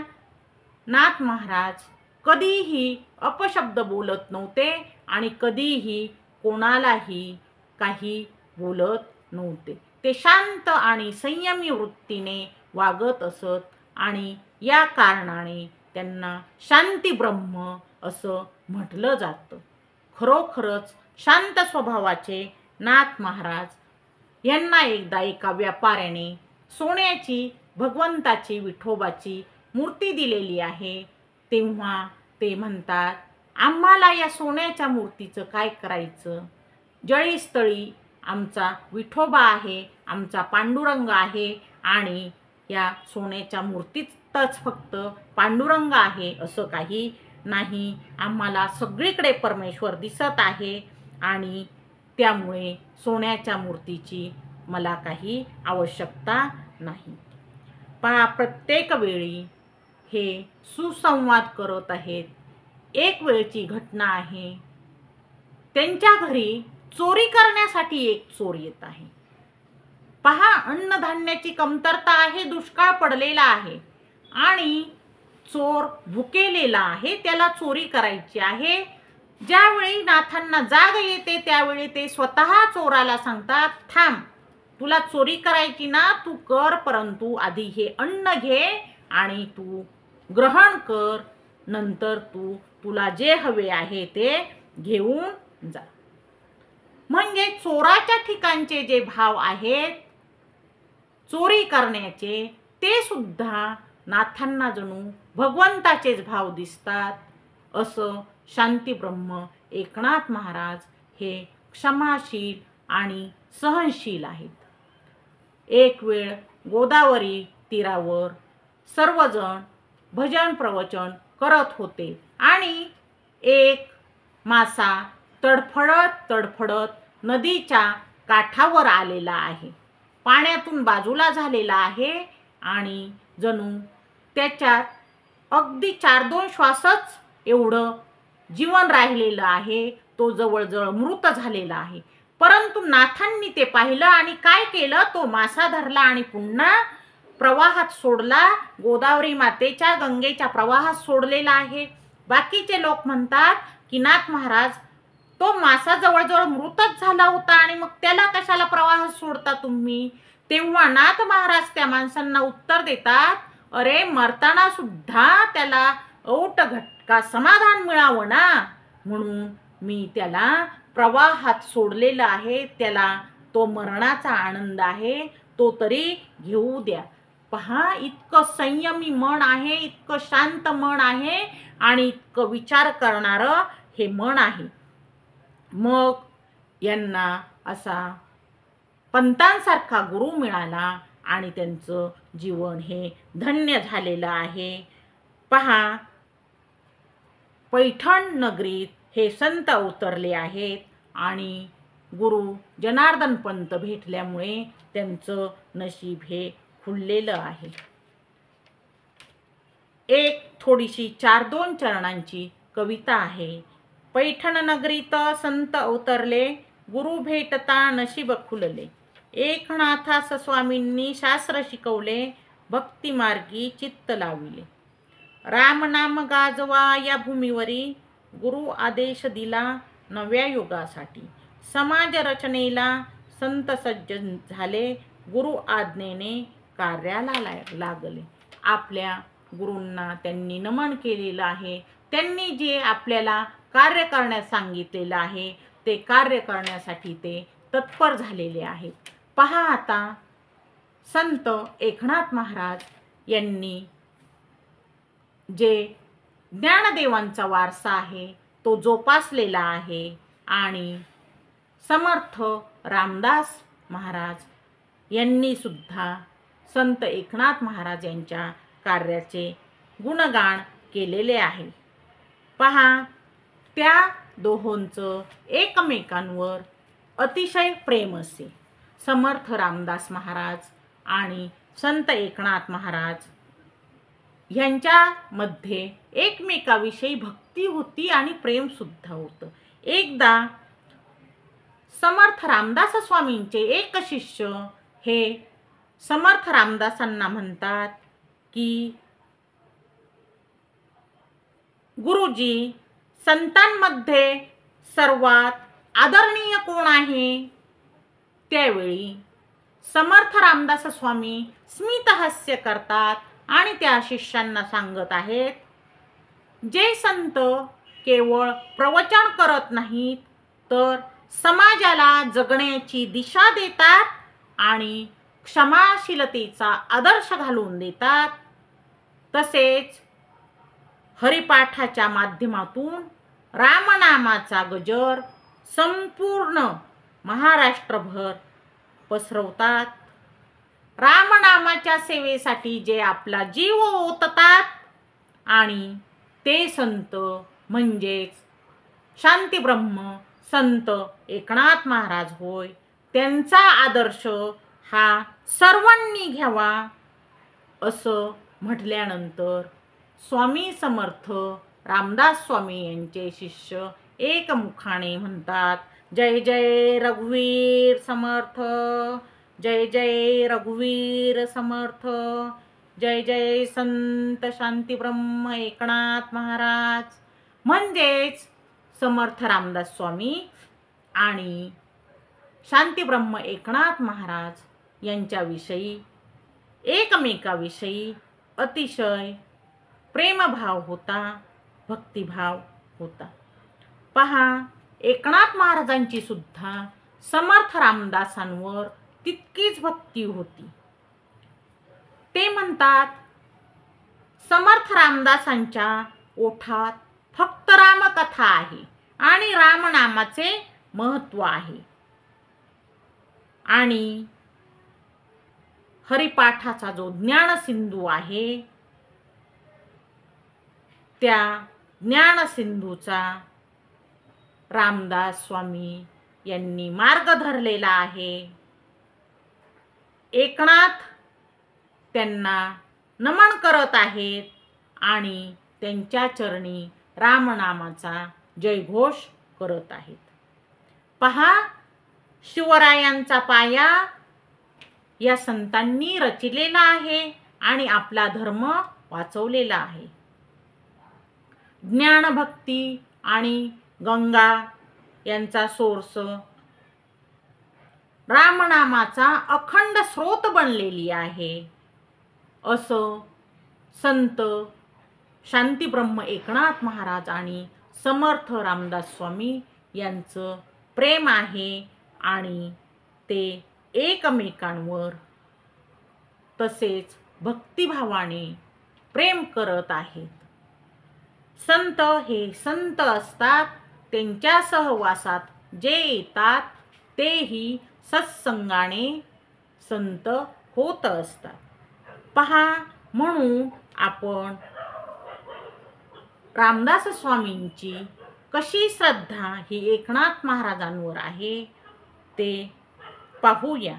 नाथ महाराज कधीही अपशब्द बोलत नव्हते आणि कधीही कोणालाही काही बोलत नव्हते. ते शांत आणि संयमी वृत्तीने वागत असत आणि या कारणाने त्यांना शांती ब्रह्म असं म्हटलं जातं. खरोखरच शांत स्वभावाचे नाथ महाराज यांना एकदा एका व्यापाऱ्याने सोन्याची भगवंताची विठोबाची मूर्ती दिलेली आहे. तेव्हा ते म्हणतात, आम्हाला या सोन्याच्या मूर्तीचं काय करायचं? जळीस्थळी आमचा विठोबा आहे, आमचा पांडुरंग आहे आणि या सोन्याच्या मूर्तीतच फक्त पांडुरंग आहे असं काही नाही. आम्हाला सगळीकडे परमेश्वर दिसत आहे आणि त्यामुळे सोन्याच्या मूर्तीची मला काही आवश्यकता नाही. पहा, प्रत्येक वेळी हे सुसंवाद करत आहेत. एक वेळची घटना आहे. त्यांच्या घरी चोरी करण्यासाठी एक चोर येत आहे. पहा, अन्नधान्याची कमतरता आहे, दुष्काळ पडलेला आहे आणि चोर भुकेलेला आहे, त्याला चोरी करायची आहे. ज्यावेळी नाथांना जाग येते त्यावेळी ते स्वतः चोराला सांगतात, थांब, तुला चोरी करायची ना, तू कर, परंतु आधी हे अन्न घे आणि तू ग्रहण कर, नंतर तुला जे हवे आहे ते घेऊन जा. म्हणजे चोराच्या ठिकाणचे जे भाव आहेत चोरी करण्याचे, ते सुद्धा नाथांना जणू भगवंताचेच भाव दिसतात. असं शांती ब्रह्म एकनाथ महाराज हे क्षमाशील आणि सहनशील आहेत. एक वेळ गोदावरी तीरावर सर्वजण भजन प्रवचन करत होते आणि एक मासा तडफडत तडफडत नदीच्या काठावर आलेला आहे. पाण्यातून बाजूला झालेला आहे आणि जणू त्याच्यात अगदी 4-2 श्वासच एवढं जीवन राहिलेलं आहे. तो जवळजवळ मृत झालेला आहे. परंतु नाथांनी ते पाहिलं आणि काय केलं, तो मासा धरला आणि पुन्हा प्रवाहात सोडला. गोदावरी मातेच्या, गंगेच्या प्रवाहात सोडलेला आहे. बाकीचे लोक म्हणतात की नाथ महाराज, तो मासा जवळजवळ मृतच झाला होता आणि मग त्याला कशाला प्रवाहात सोडता तुम्ही? तेव्हा नाथ महाराज त्या माणसांना उत्तर देतात, अरे, मरताना सुद्धा त्याला औट घटका समाधान मिळावं ना, म्हणून मी त्याला प्रवाहात सोडलेला आहे. त्याला तो मरणाचा आनंद आहे, तो तरी घेऊ द्या. पहा, इतकं संयमी मन आहे, इतकं शांत मन आहे आणि इतकं विचार करणारं हे मन आहे. मग यांना असा पंतांसारखा गुरु मिळाला आणि त्यांचं जीवन हे धन्य झालेलं आहे. पहा, पैठण नगरीत हे संत अवतरले आहेत आणि गुरु जनार्दन पंत भेटल्यामुळे त्यांचं नशीब हे खुललेलं आहे. एक थोडीशी 4-2 चरणांची कविता आहे. पैठण नगरीत संत अवतरले, गुरु भेटता नशीब खुलले. एकनाथास स्वामींनी शास्त्र शिकवले, भक्ती मार्गी चित्त लाविले. राम नाम गाजवा या भूमीवरी, गुरु आदेश दिला नव्या युगासाठी. समाज रचनेला संत सज्जन झाले, गुरु आज्ञेने कार्याला लागले. आपल्या गुरूंना त्यांनी नमन केलेलं आहे. त्यांनी जे आपल्याला कार्य करण्यास सांगितलेलं आहे ते कार्य करण्यासाठी ते तत्पर झालेले आहेत. पहा, आता संत एकनाथ महाराज यांनी जे ज्ञानदेवांचा वारसा आहे तो जोपासलेला आहे आणि समर्थ रामदास महाराज यांनी सुद्धा संत एकनाथ महाराज यांच्या कार्याचे गुणगान केलेले आहे. पहा, त्या दोहोंचं एकमेकांवर अतिशय प्रेम असे. समर्थ रामदास महाराज आणि संत एकनाथ महाराज यांच्यामध्ये एकमेकाविषयी भक्ती होती आणि प्रेम सुद्धा होतं. एकदा समर्थ रामदास स्वामींचे एक शिष्य हे समर्थ रामदासांना म्हणतात की, गुरुजी, संतांमध्ये सर्वात आदरणीय कोण आहे? त्यावेळी समर्थ रामदास स्वामी स्मितहास्य करतात आणि त्या शिष्यांना सांगत आहेत, जे संत केवळ प्रवचन करत नाहीत तर समाजाला जगण्याची दिशा देतात आणि क्षमाशीलतेचा आदर्श घालून देतात, तसेच हरिपाठाच्या माध्यमातून रामनामाचा गजर संपूर्ण महाराष्ट्रभर पसरवतात. रामनामाच्या सेवेसाठी जे आपला जीव ओततात आणि ते संत म्हणजेच शांतीब्रह्म संत एकनाथ महाराज होय. त्यांचा आदर्श हा सर्वांनी घ्यावा असं म्हटल्यानंतर स्वामी समर्थ रामदास स्वामी यांचे शिष्य एकमुखाने म्हणतात, जय जय रघुवीर समर्थ, जय जय रघुवीर समर्थ, जय जय संत शांतीब्रह्म एकनाथ महाराज. म्हणजेच समर्थ रामदास स्वामी आणि शांतीब्रह्म एकनाथ महाराज यांच्याविषयी एकमेकाविषयी अतिशय प्रेमभाव होता, भक्तिभाव होता. पहा, एकनाथ महाराजांची सुद्धा समर्थ रामदासांवर तितकीच भक्ती होती. ते म्हणतात, समर्थ रामदासांच्या ओठात फक्त रामकथा आहे आणि रामनामाचे महत्त्व आहे आणि हरिपाठाचा जो ज्ञानसिंधू आहे त्या ज्ञानसिंधूचा रामदास स्वामी यांनी मार्ग धरलेला आहे. एकनाथ त्यांना नमन करत आहेत आणि त्यांच्या चरणी रामनामाचा जयघोष करत आहेत. पहा, शिवरायांचा पाया या संतांनी रचिलेला आहे आणि आपला धर्म वाचवलेला आहे. ज्ञानभक्ती आणि गंगा यांचा सोर्स रामनामाचा अखंड स्रोत बनलेली आहे असं संत शांतीब्रह्म एकनाथ महाराज आणि समर्थ रामदास स्वामी यांचं प्रेम आहे आणि ते एकमेकांवर तसेच भक्तिभावाने प्रेम करत आहेत. संत हे संत असतात, त्यांच्या सहवासात जे येतात तेही सत्संगाने संत होत असतात. पहा, म्हणून आपण रामदास स्वामींची कशी श्रद्धा ही एकनाथ महाराजांवर आहे ते पाहूया.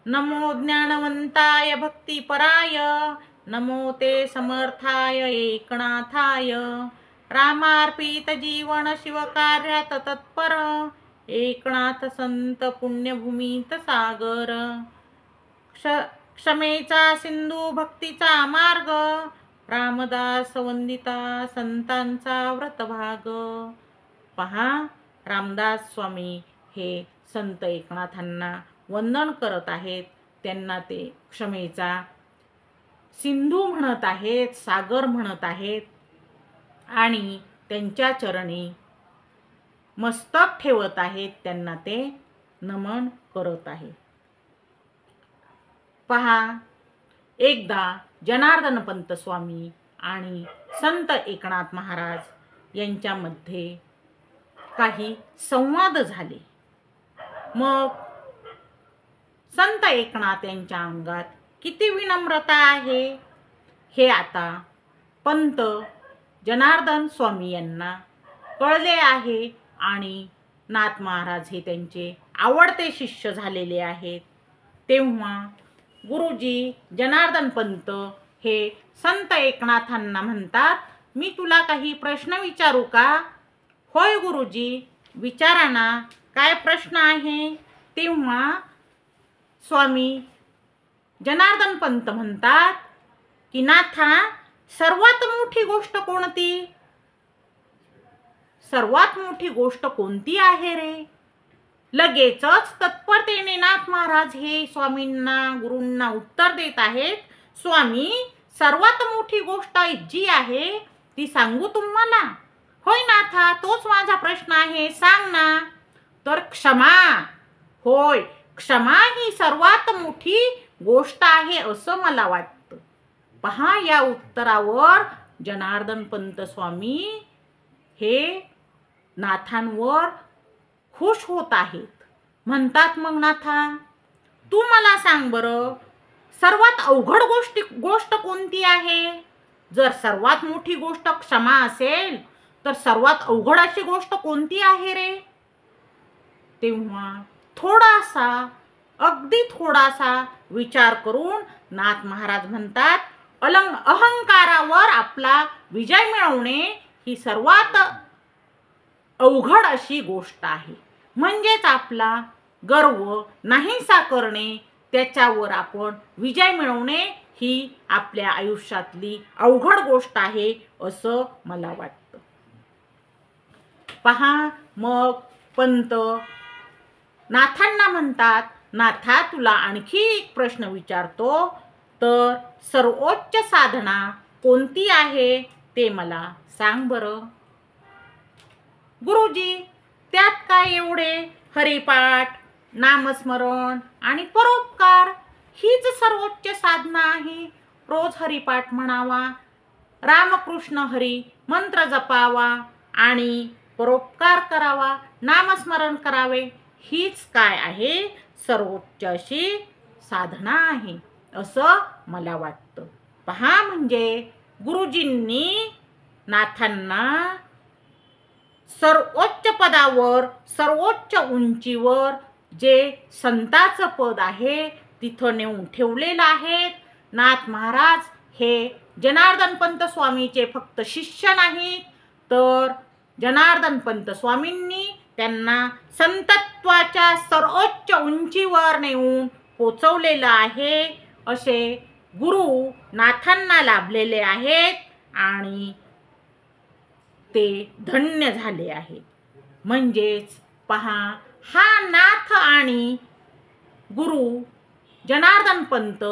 नमो ज्ञानवंताय भक्तिपराय, नमो ते समर्थाय एकनाथाय, रामार्पित जीवन शिवकार्यात तत्पर, एकनाथ संत पुण्यभूमीत सागर, क्षमेचा सिंधू भक्तीचा मार्ग, रामदास वंदिता संतांचा व्रतभाग. पहा, रामदास स्वामी हे संत एकनाथांना वंदन करत आहेत. त्यांना ते क्षमेचा सिंधू म्हणत आहेत, सागर म्हणत आहेत आणि त्यांच्या चरणी मस्तक ठेवत आहेत. त्यांना ते नमन करत आहेत. पहा, एकदा जनार्दन पंत स्वामी आणि संत एकनाथ महाराज यांच्यामध्ये काही संवाद झाले. मग संत एकनाथ यांच्या अंगात किती विनम्रता आहे हे आता पंत जनार्दन स्वामी यांना कळले आहे आणि नाथ महाराज हे त्यांचे आवडते शिष्य झालेले आहेत. तेव्हा गुरुजी जनार्दन पंत हे संत एकनाथांना म्हणतात, मी तुला काही प्रश्न विचारू का? होय गुरुजी, विचारा ना, काय प्रश्न आहे? तेव्हा स्वामी जनार्दन पंत म्हणतात की नाथा, सर्वात मोठी गोष्ट कोणती? सर्वात मोठी गोष्ट कोणती आहे रे? लगेचच तत्परतेने नाथ महाराज हे स्वामींना गुरूंना उत्तर देत आहेत, स्वामी, सर्वात मोठी गोष्ट जी आहे ती सांगू तुम्हाला? होय नाथा, तोच माझा प्रश्न आहे, सांग ना. तर क्षमा. होय, क्षमा ही सर्वात मोठी गोष्ट आहे असं मला वाटतं. पहा, या उत्तरावर जनार्दन पंत स्वामी हे नाथांवर खुश होत आहेत. म्हणतात, मग नाथा, तू मला सांग बरं, सर्वात अवघड गोष्ट कोणती आहे? जर सर्वात मोठी गोष्ट क्षमा असेल तर सर्वात अवघड अशी गोष्ट कोणती आहे रे? तेव्हा थोडासा, अगदी थोडासा विचार करून नाथ महाराज म्हणतात, अहंकारावर आपला विजय मिळवणे ही सर्वात अवघड अशी गोष्ट आहे. म्हणजेच आपला गर्व नाहीसा करणे, त्याच्यावर आपण विजय मिळवणे ही आपल्या आयुष्यातली अवघड गोष्ट आहे असं मला वाटतं. पहा, मग पंत नाथांना म्हणतात, नाथा, तुला आणखी एक प्रश्न विचारतो, तर सर्वोच्च साधना कोणती आहे ते मला सांग बरं. गुरुजी, त्यात काय एवढे? हरिपाठ, नामस्मरण आणि परोपकार हीच सर्वोच्च साधना आहे. रोज हरिपाठ म्हणावा, रामकृष्ण हरी मंत्र जपावा आणि परोपकार करावा, नामस्मरण करावे, हीच काय आहे सर्वोच्च अशी साधना आहे असं मला वाटतं. पहा, म्हणजे गुरुजींनी नाथांना सर्वोच्च पदावर, सर्वोच्च उंचीवर जे संताचं पद आहे तिथं नेऊन ठेवलेलं आहे. नाथ महाराज हे जनार्दन पंत स्वामीचे फक्त शिष्य नाहीत, तर जनार्दन पंत स्वामींनी त्यांना संतत्वाच्या सर्वोच्च उंचीवर नेऊन पोचवलेलं आहे. असे गुरु नाथांना लाभलेले आहेत आणि ते धन्य झाले आहेत. म्हणजेच पहा, हा नाथ आणि गुरु जनार्दन पंत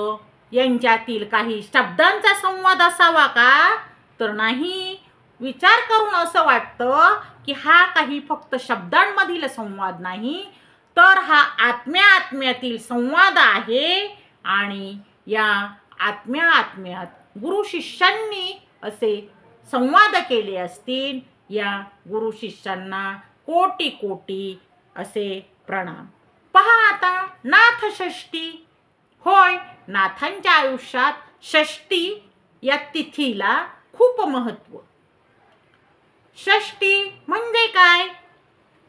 यांच्यातील काही शब्दांचा संवाद असावा का? तर नाही. विचार करून असं वाटतं की हा काही फक्त शब्दांमधील संवाद नाही, तर हा आत्म्यातील संवाद आहे. आणि या आत्म्यात गुरु शिष्यांनी असे संवाद केले असतील. या गुरु शिष्यांना कोटी कोटी असे प्रणाम. पहा आता, नाथ षष्ठी. होय, नाथांच्या आयुष्यात षष्ठी या तिथीला खूप महत्त्व. षष्ठी म्हणजे काय?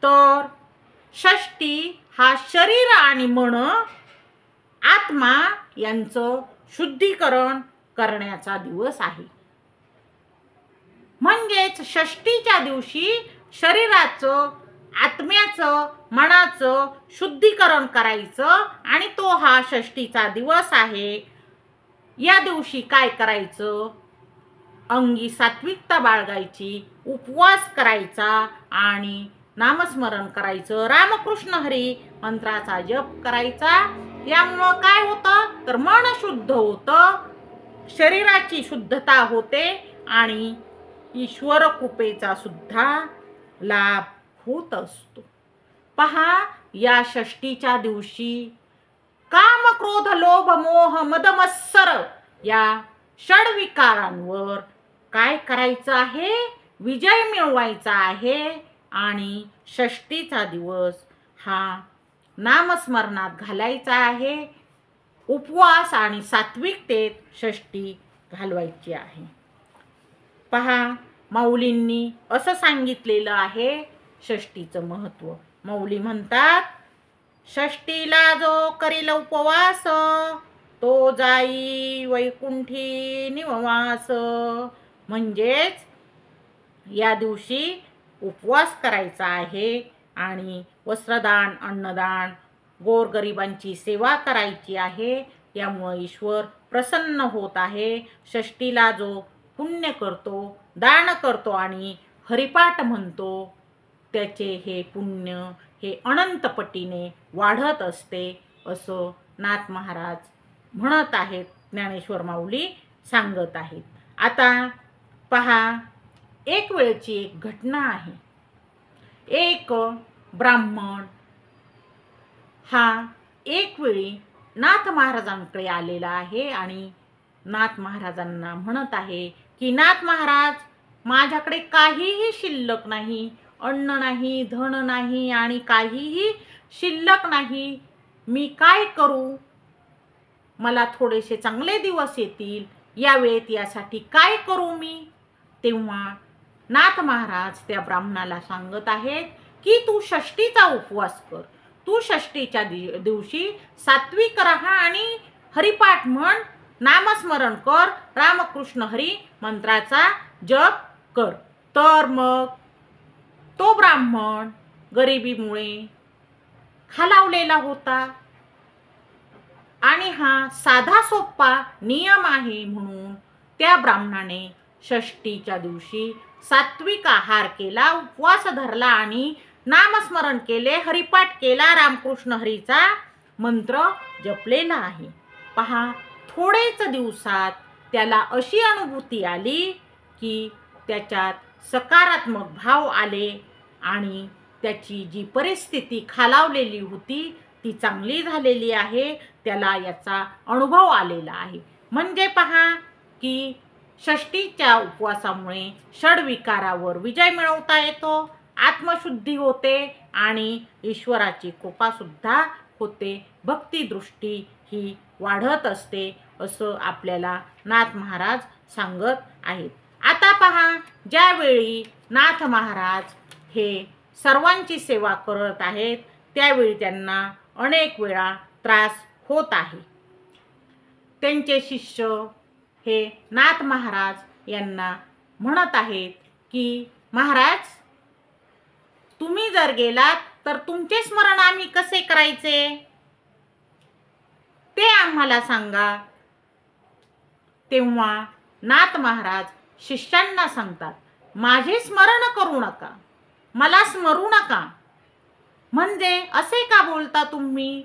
तर षष्ठी हा शरीर आणि मन, आत्मा यांचं शुद्धीकरण करण्याचा दिवस आहे. म्हणजेच षष्ठीच्या दिवशी शरीराचं, आत्म्याचं, मनाचं शुद्धीकरण करायचं आणि तो हा षष्ठीचा दिवस आहे. या दिवशी काय करायचं? अंगी सात्विकता बाळगायची, उपवास करायचा आणि नामस्मरण करायचं, रामकृष्ण हरी मंत्राचा जप करायचा. यामुळं काय होतं? तर मन शुद्ध होतं, शरीराची शुद्धता होते आणि ईश्वर कृपेचा सुद्धा लाभ होत असतो. पहा, या षष्ठीच्या दिवशी काम, क्रोध, लोभ, मोह, मद, मत्सर या षड्विकारांवर काय करायचं आहे? विजय मिळवायचा आहे. आणि षष्ठीचा दिवस हा नामस्मरणात घालायचा आहे. उपवास आणि सात्विकतेत षष्ठी घालवायची आहे. पहा, माऊलींनी असं सांगितलेलं आहे षष्ठीचं महत्त्व. माऊली म्हणतात, षष्ठीला जो करील उपवास, तो जाई वैकुंठी निवास. म्हणजेच या दिवशी उपवास करायचा आहे आणि वस्त्रदान, अन्नदान, गोरगरिबांची सेवा करायची आहे. यामुळे ईश्वर प्रसन्न होत आहे. षष्ठीला जो पुण्य करतो, दान करतो आणि हरिपाठ म्हणतो, त्याचे हे पुण्य हे अनंतपटीने वाढत असते असं नाथ महाराज म्हणत आहेत, ज्ञानेश्वर माऊली सांगत आहेत. आता पहा, एक वेळची एक घटना आहे. एक ब्राह्मण हा एक वेळी नाथ महाराजांकडे आलेला आहे आणि नाथ महाराजांना म्हणत आहे की नाथ महाराज, माझ्याकडे काहीही शिल्लक नाही, अन्न नाही, धन नाही आणि काहीही शिल्लक नाही, मी काय करू? मला थोडेसे चांगले दिवस येतील, या वेळेत यासाठी काय करू मी? तेव्हा नाथ महाराज त्या ब्राह्मणाला सांगत आहेत की तू षष्टीचा उपवास कर, तू षष्टीच्या दिवशी सात्विक राहा आणि हरिपाठ म्हण, नामस्मरण कर, रामकृष्ण हरी मंत्राचा जप कर. तर मग तो ब्राह्मण गरिबीमुळे खालावलेला होता आणि हा साधा सोपा नियम आहे म्हणून त्या ब्राह्मणाने षष्टीच्या दिवशी सात्विक आहार केला, उपवास धरला आणि नामस्मरण केले, हरिपाठ केला, रामकृष्ण हरीचा मंत्र जपलेला आहे. पहा, थोडेच दिवसात त्याला अशी अनुभूती आली की त्याच्यात सकारात्मक भाव आले आणि त्याची जी परिस्थिती खालावलेली होती ती चांगली झालेली आहे, त्याला याचा अनुभव आलेला आहे. म्हणजे पहा की षष्टीच्या उपवासामुळे षडविकारावर विजय मिळवता येतो, आत्मशुद्धी होते आणि ईश्वराची कृपासुद्धा होते, भक्तिदृष्टी ही वाढत असते असं आपल्याला नाथ महाराज सांगत आहेत. आता पहा, ज्यावेळी नाथ महाराज हे सर्वांची सेवा करत आहेत त्यावेळी त्यांना अनेक वेळा त्रास होत आहे. त्यांचे शिष्य हे नाथ महाराज यांना म्हणत आहेत की महाराज, तुम्ही जर गेलात तर तुमचे स्मरण आम्ही कसे करायचे ते आम्हाला सांगा. तेव्हा नाथ महाराज शिष्यांना सांगतात, माझे स्मरण करू नका, मला स्मरू नका. म्हणजे असे का बोलता तुम्ही?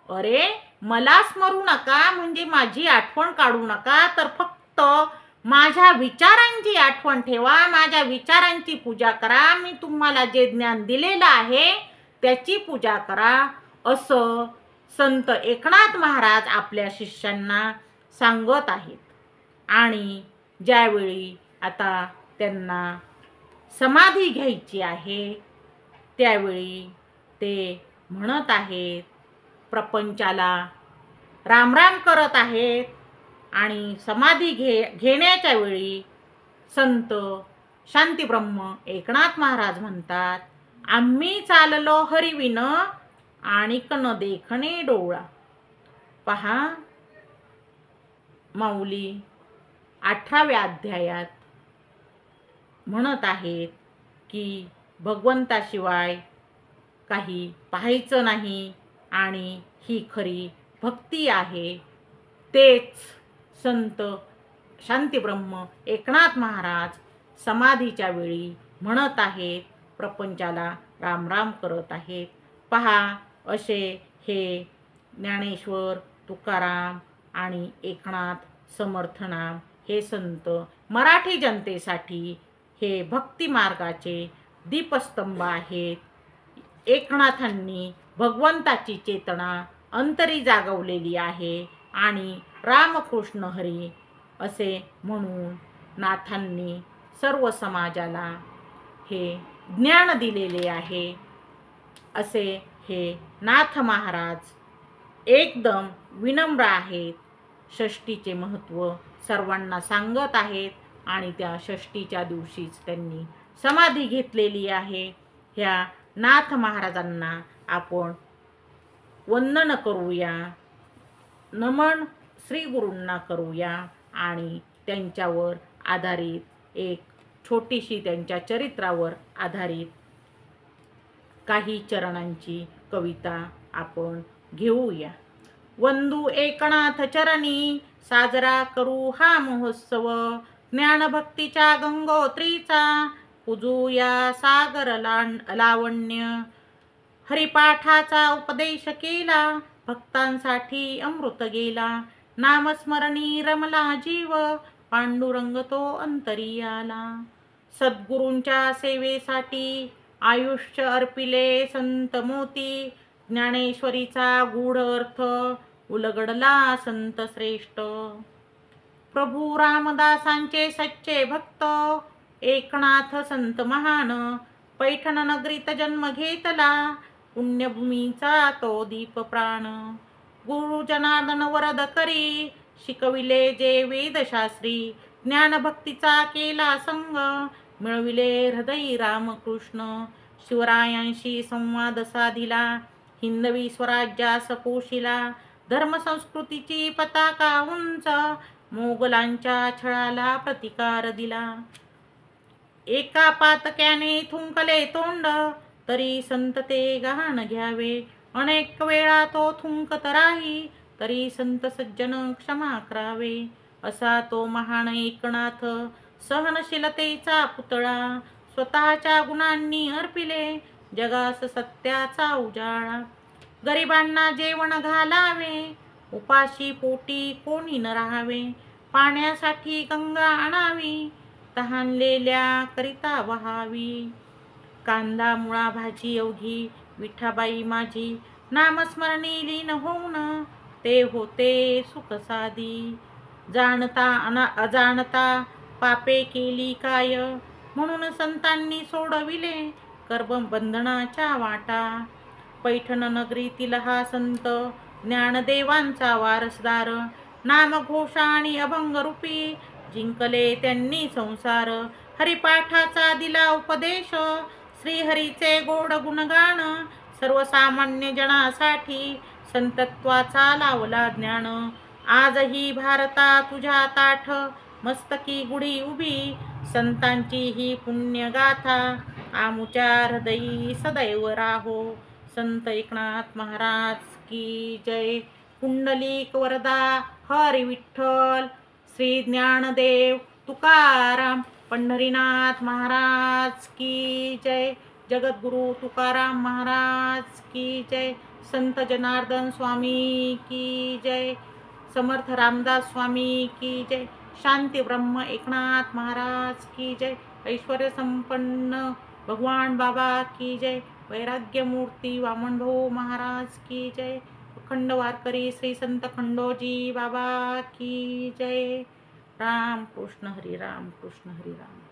अरे, मला स्मरू नका म्हणजे माझी आठवण काढू नका, तर फक्त माझ्या विचारांची आठवण ठेवा, माझ्या विचारांची पूजा करा, मी तुम्हाला जे ज्ञान दिलेलं आहे त्याची पूजा करा, असं संत एकनाथ महाराज आपल्या शिष्यांना सांगत आहेत. आणि ज्यावेळी आता त्यांना समाधी घ्यायची आहे त्यावेळी ते म्हणत आहेत, प्रपंचाला रामराम करत आहेत आणि समाधी घेण्याच्या वेळी संत शांतीब्रह्म एकनाथ महाराज म्हणतात, आम्ही चाललो हरिविन आणि न देखणे डोळा. पहा, माऊली 18व्या अध्यायात म्हणत आहेत की भगवंताशिवाय काही पाहायचं नाही आणि ही खरी भक्ती आहे. तेच संत शांतीब्रह्म एकनाथ महाराज समाधीच्या वेळी म्हणत आहेत, प्रपंचाला रामराम करत आहेत. पहा, असे हे ज्ञानेश्वर, तुकाराम आणि एकनाथ समर्थनाम हे संत मराठी जनतेसाठी हे भक्ती मार्गाचे दीपस्तंभ आहेत. एकनाथांनी भगवंताची चेतना अंतरी जागवलेली आहे आणि रामकृष्ण हरी असे म्हणून नाथांनी सर्व समाजाला हे ज्ञान दिलेले आहे. असे हे नाथ महाराज एकदम विनम्र आहेत. षष्टीचे महत्त्व सर्वांना सांगत आहेत आणि त्या षष्टीच्या दिवशीच त्यांनी समाधी घेतलेली आहे. ह्या नाथ महाराजांना आपण वंदन करूया, नमन श्री गुरूंना करूया आणि त्यांच्यावर आधारित एक छोटीशी त्यांच्या चरित्रावर आधारित काही चरणांची कविता आपण घेऊया. वंदू एकनाथ चरणी साजरा करू हा महोत्सव, ज्ञानभक्तीच्या गंगोत्रीचा पूजूया सागर लावण्य. हरिपाठाचा उपदेश केला, भक्तांसाठी अमृत गेला. नामस्मरणी रमला जीव, पांडुरंग तो अंतरी आला. सद्गुरूंच्या सेवेसाठी आयुष्य अर्पिले संत मोती. ज्ञानेश्वरीचा गूढ अर्थ उलगडला संत श्रेष्ठ. प्रभू रामदासांचे सच्चे भक्त, एकनाथ संत महान. पैठण नगरीत जन्म घेतला, पुण्यभूमीचा तो दीप प्राण. गुरु जनार्दन वरद करी, शिकविले जे वेदशास्त्री. ज्ञानभक्तीचा केला संग, मिळविले हृदयी रामकृष्ण. शिवरायांशी संवाद साधिला, हिंदवी स्वराज्यास पोशिला. धर्मसंस्कृतीची पताका उंच, मोगलांच्या छळाला प्रतिकार दिला. एका पातक्याने थुंकले तोंड, तरी संत ते गहाण घ्यावे. अनेक वेळा तो थुंकत राही, तरी संत सज्जन क्षमा करावे. असा तो महान एकनाथ, सहनशीलतेचा पुतळा. स्वतःच्या गुणांनी अर्पिले, जगास सत्याचा उजाळा. गरिबांना जेवण घालावे, उपाशी पोटी कोणी न राहावे. पाण्यासाठी गंगा आणावी, तहानलेल्या करिता वहावी. कांदा मुळा भाजी अवघी, विठाबाई माझी. नामस्मरणी लीन होऊन, ते होते सुख साधी. जाणता अजाणता पापे केली काय, म्हणून संतांनी सोडविले कर्मबंधनाच्या वाटा. पैठण नगरीतील हा संत, ज्ञानदेवांचा वारसदार. नामघोषा आणि अभंग रूपी, जिंकले त्यांनी संसार. हरिपाठाचा दिला उपदेश, श्रीहरीचे गोड गुणगान. सर्वसामान्य जनासाठी संतत्वाचा लावला ज्ञान. आजही भारता तुझ्या ताठ, मस्तकी गुढी उभी. संतांची ही पुण्यगाथा, आमुच्या हृदयी सदैव राहो. संत एकनाथ महाराज की जय. पुंडलिक वरदा हरी विठ्ठल. श्री ज्ञानदेव तुकाराम पंढरीनाथ महाराज की जय. जगद्गुरु तुकाराम महाराज की जय. संत जनार्दन स्वामी की जय. समर्थ रामदास स्वामी की जय. शांती ब्रह्म एकनाथ महाराज की जय. ऐश्वर्य संपन्न भगवान बाबा की जय. वैराग्य मूर्ती वामनभाऊ महाराज की जय. अखंड वारकरी श्री संत खंडोजी बाबा की जय. राम कृष्ण हरी राम, कृष्ण हरी राम.